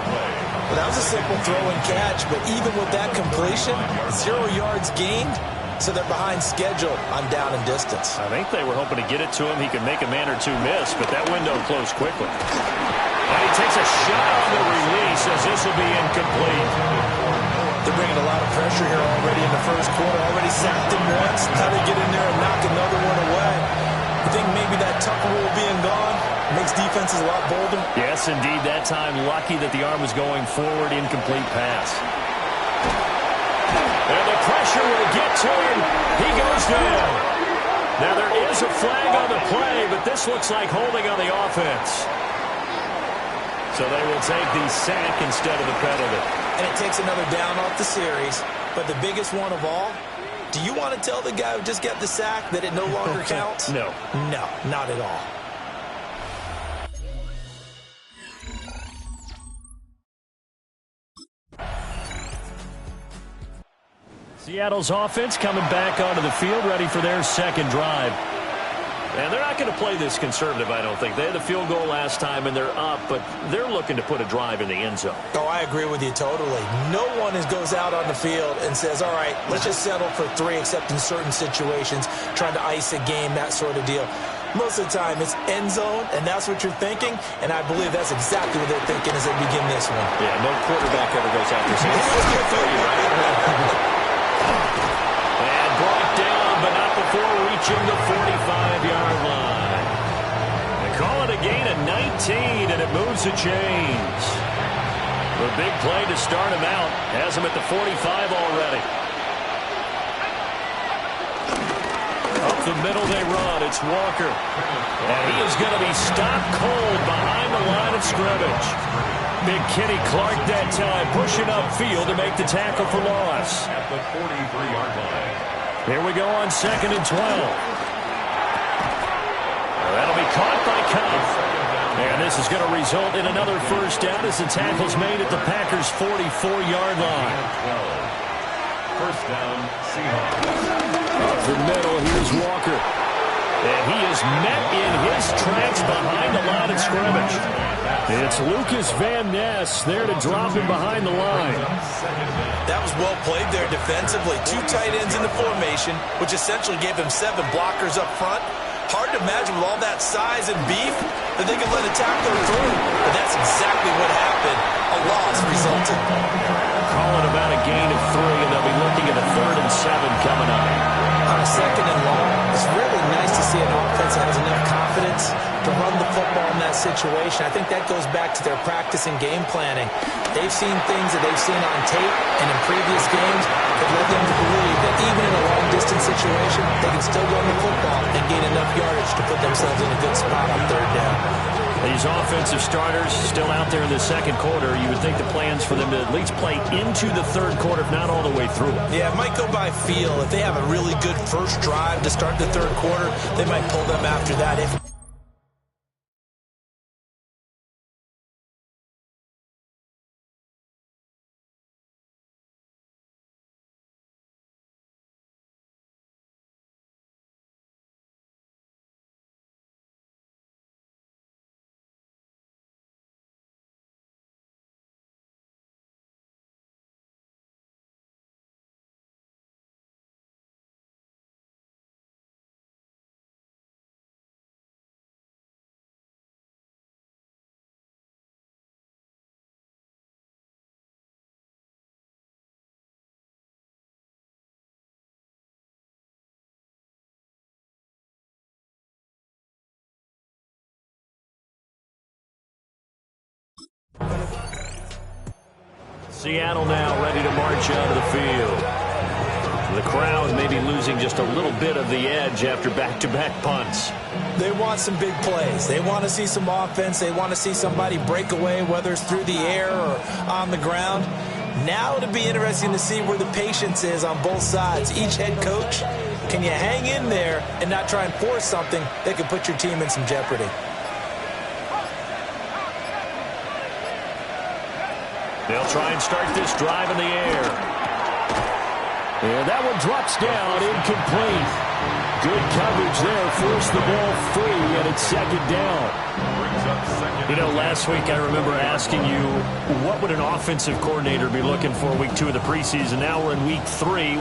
Speaker 12: Well, that was a simple throw and catch, but even with that completion, 0 yards gained, so they're behind schedule on down and distance.
Speaker 10: I think they were hoping to get it to him. He could make a man or two miss, but that window closed quickly. And he takes a shot on the release as this will be incomplete.
Speaker 12: They're bringing a lot of pressure here already in the first quarter. Already sacked him once. Now they get in there and knock another one away. I think maybe that tuck rule being gone makes defenses a lot bolder.
Speaker 10: Yes, indeed. That time, lucky that the arm was going forward. Incomplete pass. And the pressure will get to him. He goes down. Now, there is a flag on the play, but this looks like holding on the offense. So they will take the sack instead of the penalty.
Speaker 12: And it takes another down off the series. But the biggest one of all, do you want to tell the guy who just got the sack that it no longer counts?
Speaker 10: No.
Speaker 12: No, not at all.
Speaker 10: Seattle's offense coming back onto the field, ready for their second drive. And they're not going to play this conservative, I don't think. They had the field goal last time, and they're up, but they're looking to put a drive in the end zone.
Speaker 12: Oh, I agree with you totally. No one goes out on the field and says, all right, let's just settle for 3, except in certain situations, trying to ice a game, that sort of deal. Most of the time, it's end zone, and that's what you're thinking, and I believe that's exactly what they're thinking as they begin this one.
Speaker 10: Yeah, no quarterback ever goes out there saying, let's get 30, right? And brought down, but not before reaching the 45-yard line. They call it a gain of 19, and it moves the chains. The big play to start him out has him at the 45 already. Up
Speaker 11: the middle they run. It's Walker. And he is going to be stopped cold behind the line of scrimmage. Big Kenny Clark that time pushing upfield to make the tackle for loss.
Speaker 9: At the 43-yard line.
Speaker 11: Here we go on 2nd and 12. That'll be caught by Cobb. And this is going to result in another first down as the tackle's made at the Packers' 44-yard line.
Speaker 9: First down, Seahawks.
Speaker 11: Up the middle, here's Walker. And he is met in his tracks behind the line of scrimmage. It's Lucas Van Ness there to drop him behind the line.
Speaker 12: That was well played there defensively. 2 tight ends in the formation, which essentially gave him 7 blockers up front. Hard to imagine with all that size and beef that they could let a tackler through. But that's exactly what happened. A loss resulted.
Speaker 11: Calling about a gain of 3, and they'll be looking at a 3rd and 7 coming up.
Speaker 12: On a 2nd and long, it's really nice to see an offense that has enough confidence to run the football in that situation. I think that goes back to their practice and game planning. They've seen things that they've seen on tape and in previous games that led them to believe that even in a long-distance situation, they can still run the football and gain enough yardage to put themselves in a good spot on 3rd down.
Speaker 11: These offensive starters still out there in the 2nd quarter. You would think the plans for them to at least play into the 3rd quarter, if not all the way through.
Speaker 12: Yeah, it might go by feel. If they have a really good first drive to start the 3rd quarter, they might pull them after that.
Speaker 11: Seattle now ready to march out of the field. The crowd may be losing just a little bit of the edge after back-to-back punts.
Speaker 12: They want some big plays. They want to see some offense. They want to see somebody break away, whether it's through the air or on the ground. Now it'll be interesting to see where the patience is on both sides. Each head coach, can you hang in there and not try and force something that could put your team in some jeopardy?
Speaker 11: They'll try and start this drive in the air. And that one drops down, incomplete. Good coverage there, forced the ball free, and it's 2nd down. You know, last week I remember asking you, what would an offensive coordinator be looking for week 2 of the preseason? Now we're in week 3.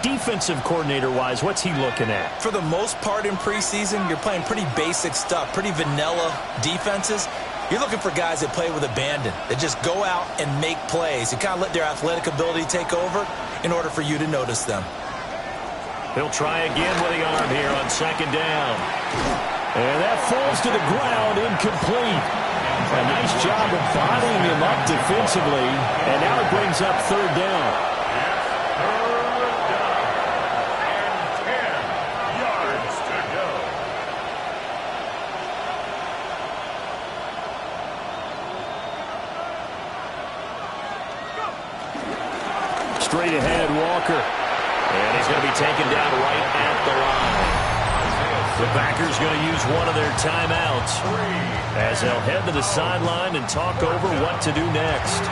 Speaker 11: Defensive coordinator-wise, what's he looking at?
Speaker 12: For the most part in preseason, you're playing pretty basic stuff, pretty vanilla defenses. You're looking for guys that play with abandon, that just go out and make plays. You kind of let their athletic ability take over in order for you to notice them.
Speaker 11: He'll try again with the arm here on 2nd down. And that falls to the ground, incomplete. A nice job of bottling him up defensively, and now it brings up 3rd down. Straight ahead, Walker. And he's going to be taken down right at the line. The Packers going to use one of their timeouts as they'll head to the sideline and talk over what to do next.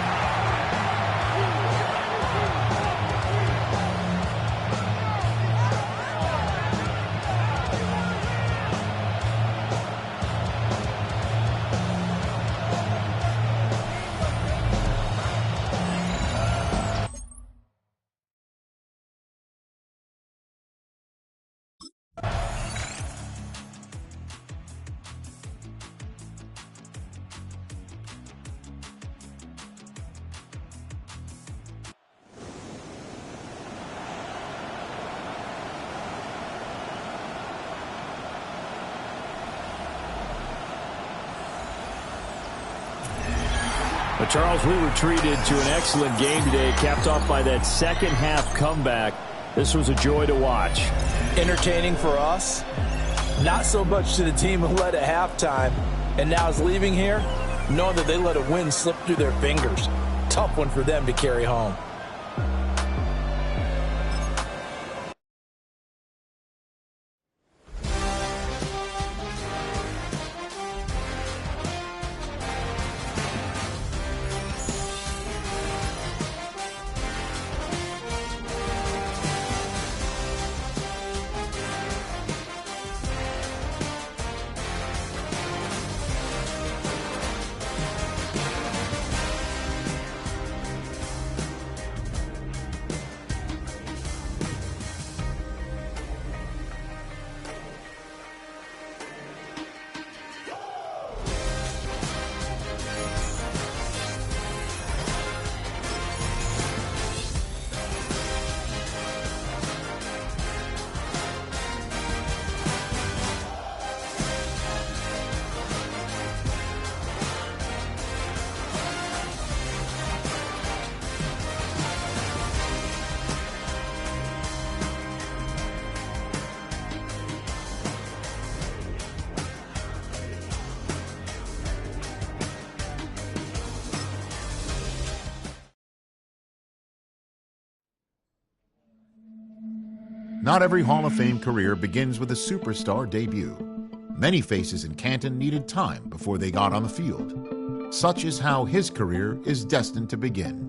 Speaker 11: But Charles, we were treated to an excellent game today, capped off by that second half comeback This was a joy to watch.
Speaker 12: Entertaining for us, not so much to the team who led at halftime and now is leaving here, knowing that they let a win slip through their fingers. Tough one for them to carry home.
Speaker 2: Not every Hall of Fame career begins with a superstar debut. Many faces in Canton needed time before they got on the field. Such is how his career is destined to begin.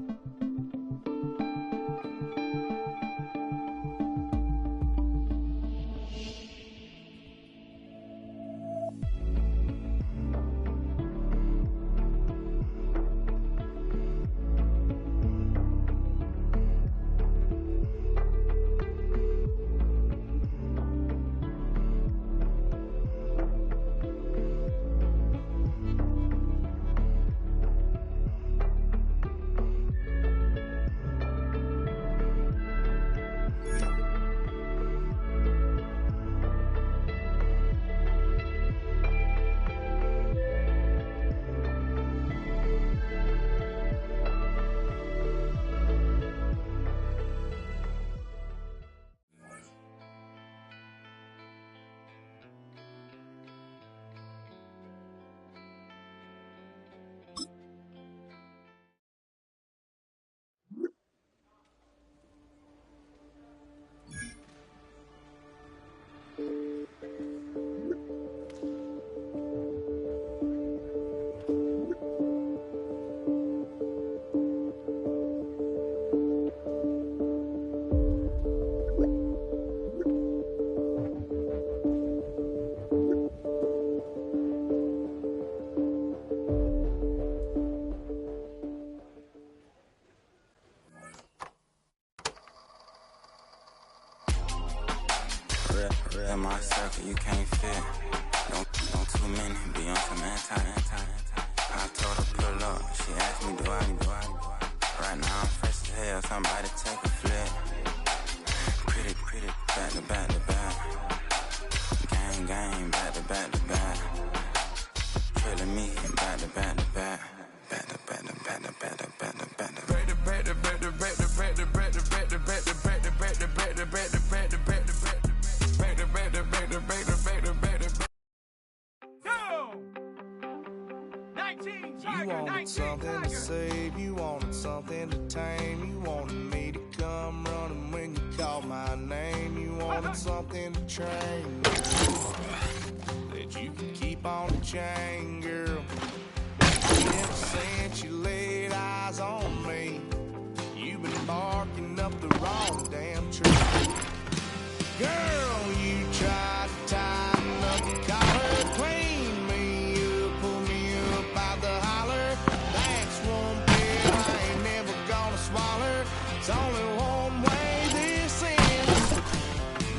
Speaker 14: Real my circle, you can't fit. Don't too many be on some anti. I told her pull up, she asked me do I. Right now I'm fresh as hell, somebody take a flip. Pretty, back to back. Gang, back to back. Killing me, back to back.
Speaker 3: You wanted something to save, you wanted something to tame, you wanted me to come running when you called my name, you wanted something to train that you could keep on the chain, girl. Ever since you laid eyes on me, you've been barking up the wrong damn tree. Girl, you tried to tighten up the collar, clean me up, pull me up out the holler. That's one pill I ain't never gonna swallow. It's only one way this ends.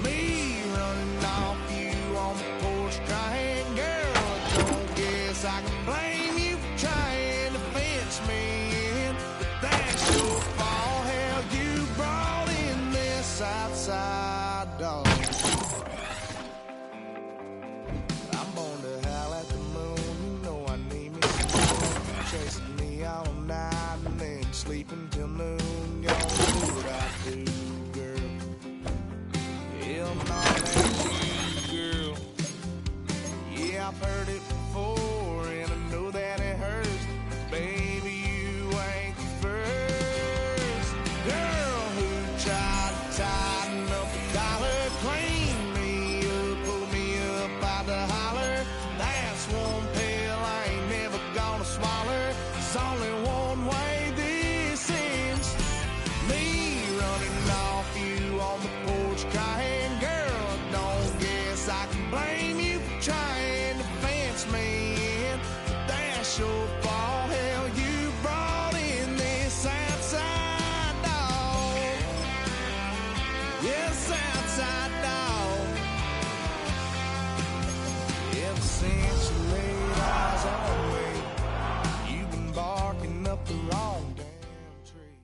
Speaker 3: Me running off you on the porch crying. Girl, I don't guess I can blame you for trying to fence me in. But that's your fault, hell, you brought in this outside dog. I'm born to howl at the moon, you know I need me some moon. Chasing me all night and then sleeping till noon. Y'all do what
Speaker 8: off you on the porch crying, girl, I don't guess I can blame you for trying to fence me in. That's your fault, hell, you brought in this outside dog. Yes, outside dog. Ever since you laid eyes on me, you've been barking up the wrong damn tree.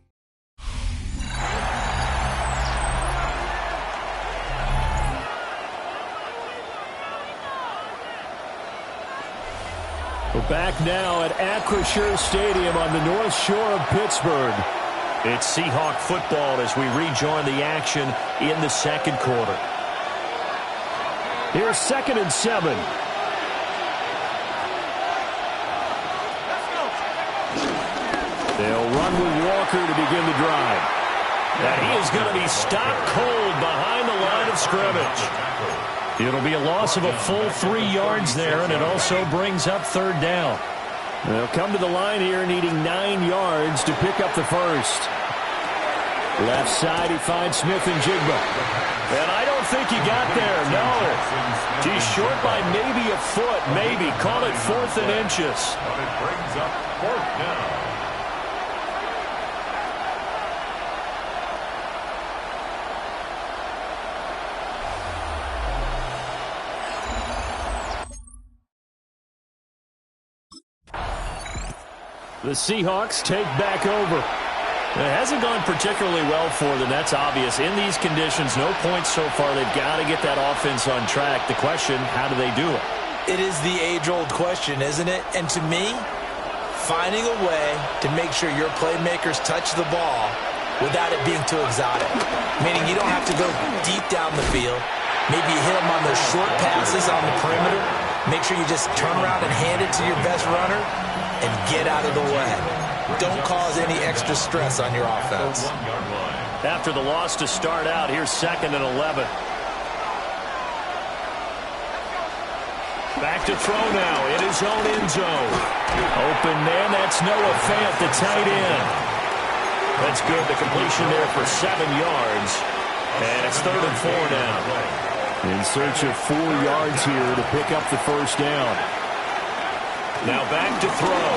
Speaker 11: We're back now at Acrisure Stadium on the North Shore of Pittsburgh. It's Seahawk football as we rejoin the action in the second quarter. Here's 2nd and 7. They'll run with Walker to begin the drive. And he is going to be stopped cold behind the line of scrimmage. It'll be a loss of a full 3 yards there, and it also brings up 3rd down. They'll come to the line here needing 9 yards to pick up the first. Left side, he finds Smith and Jigba. And I don't think he got there, no. He's short by maybe a foot, maybe. Call it 4th and inches.
Speaker 9: But it brings up 4th down.
Speaker 11: The Seahawks take back over. It hasn't gone particularly well for them, that's obvious. In these conditions, no points so far. They've got to get that offense on track. The question, how do they do it?
Speaker 12: It is the age-old question, isn't it? And to me, finding a way to make sure your playmakers touch the ball without it being too exotic. Meaning you don't have to go deep down the field. Maybe you hit them on those short passes on the perimeter. Make sure you just turn around and hand it to your best runner and get out of the way. Don't cause any extra stress on your offense.
Speaker 11: After the loss to start out, here's 2nd and 11. Back to throw now in his own end zone. Open man, that's Noah Fant, the tight end. That's good. The completion there for 7 yards. And it's 3rd and 4 now. In search of 4 yards here to pick up the first down. Now back to throw.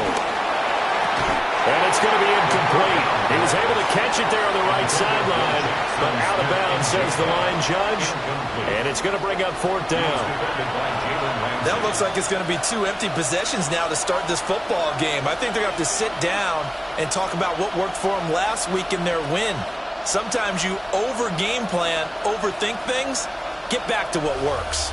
Speaker 11: And it's going to be incomplete. He was able to catch it there on the right sideline, but out of bounds, says the line judge. And it's going to bring up 4th down.
Speaker 12: That looks like it's going to be 2 empty possessions now to start this football game. I think they're going to have to sit down and talk about what worked for them last week in their win. Sometimes you over-game plan, overthink things. Get back to what works.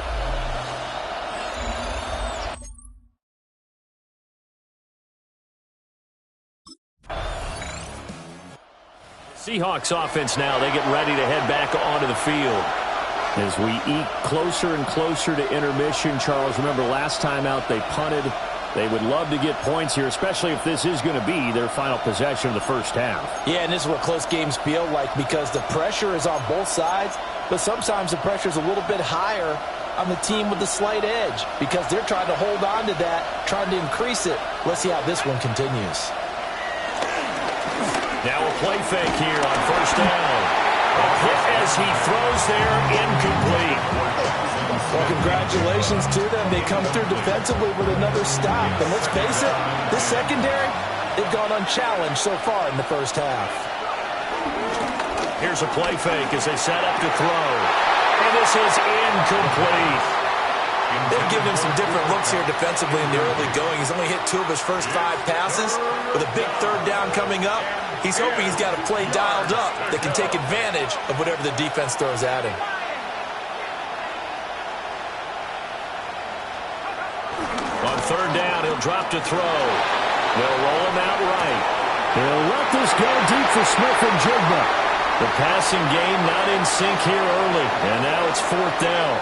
Speaker 11: Seahawks offense now, they get ready to head back onto the field. As we eke closer and closer to intermission, Charles, remember last time out they punted. They would love to get points here, especially if this is going to be their final possession of the first half.
Speaker 12: Yeah, and this is what close games feel like because the pressure is on both sides, but sometimes the pressure is a little bit higher on the team with the slight edge because they're trying to hold on to that, trying to increase it. Let's see how this one continues.
Speaker 11: Now a play fake here on 1st down. A hit as he throws there, incomplete.
Speaker 12: Well, congratulations to them. They come through defensively with another stop. And let's face it, this secondary, they've gone unchallenged so far in the first half.
Speaker 11: Here's a play fake as they set up to throw. And this is incomplete.
Speaker 12: They've given him some different looks here defensively in the early going. He's only hit 2 of his first 5 passes. With a big 3rd down coming up, he's hoping he's got a play dialed up that can take advantage of whatever the defense throws at him.
Speaker 11: On 3rd down, he'll drop to throw. They'll roll him out right. They'll let this go deep for Smith and Jigba. The passing game not in sync here early, and now it's 4th down.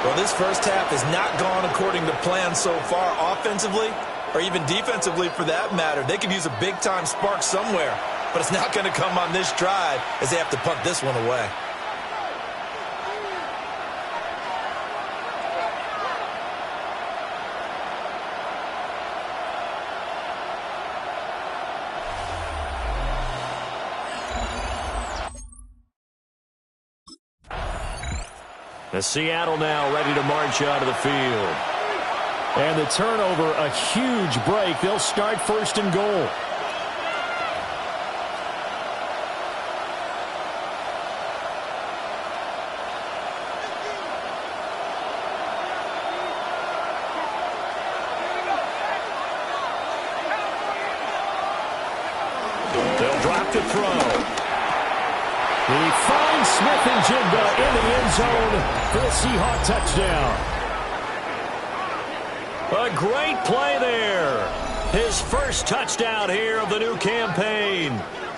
Speaker 12: Well, this first half has not gone according to plan so far offensively or even defensively for that matter. They could use a big-time spark somewhere, but it's not going to come on this drive as they have to punt this one away.
Speaker 10: The Seattle now ready to march out of the field. And the turnover, a huge break. They'll start first and goal. They'll drop to throw. He finds Smith and Jigba in the end zone for the Seahawk touchdown. A great play there. His first touchdown here of the new campaign.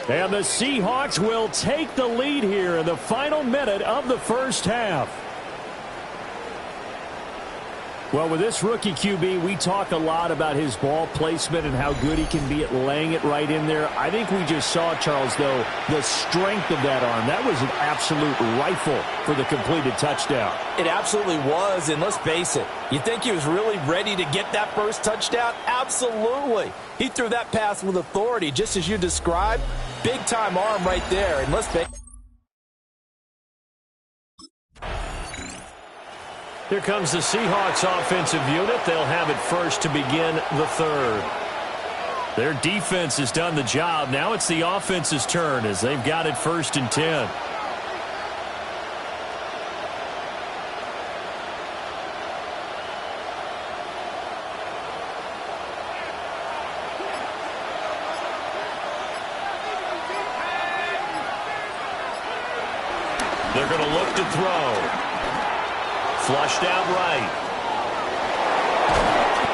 Speaker 10: And the Seahawks will take the lead here in the final minute of the first half. Well, with this rookie QB, we talk a lot about his ball placement and how good he can be at laying it right in there. I think we just saw, Charles, though, the strength of that arm. That was an absolute rifle for the completed touchdown.
Speaker 12: It absolutely was, and let's face it, you think he was really ready to get that first touchdown? Absolutely. He threw that pass with authority, just as you described. Big-time arm right there, and let's face it.
Speaker 10: Here comes the Seahawks offensive unit. They'll have it first to begin the third. Their defense has done the job. Now it's the offense's turn as they've got it first and 10. They're going to look to throw. Flushed out right.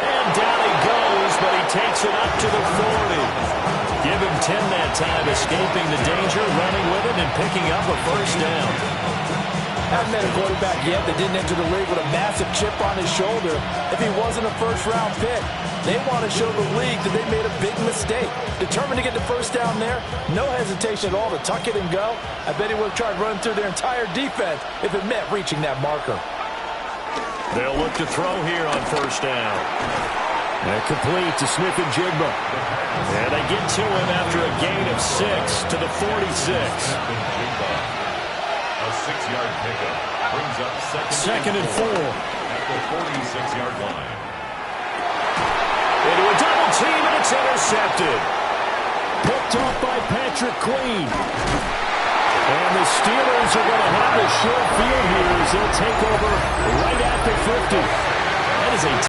Speaker 10: And down he goes, but he takes it up to the 40. Give him 10 that time, escaping the danger, running with it, and picking up a first down.
Speaker 12: Haven't met a quarterback yet that didn't enter the league with a massive chip on his shoulder if he wasn't a first-round pick. They want to show the league that they made a big mistake. Determined to get the first down there, no hesitation at all to tuck it and go. I bet he would have tried running through their entire defense if it meant reaching that marker.
Speaker 10: They'll look to throw here on first down. And complete to Smith and Jigba. And they get to him after a gain of 6 to the 46.
Speaker 9: A 6-yard pickup brings up
Speaker 10: second and 4.
Speaker 9: At the 46-yard line.
Speaker 10: Into a double team, and it's intercepted. Picked off by Patrick Queen. And the Steelers are going to have a short field here as they'll take over right at the 50. That is a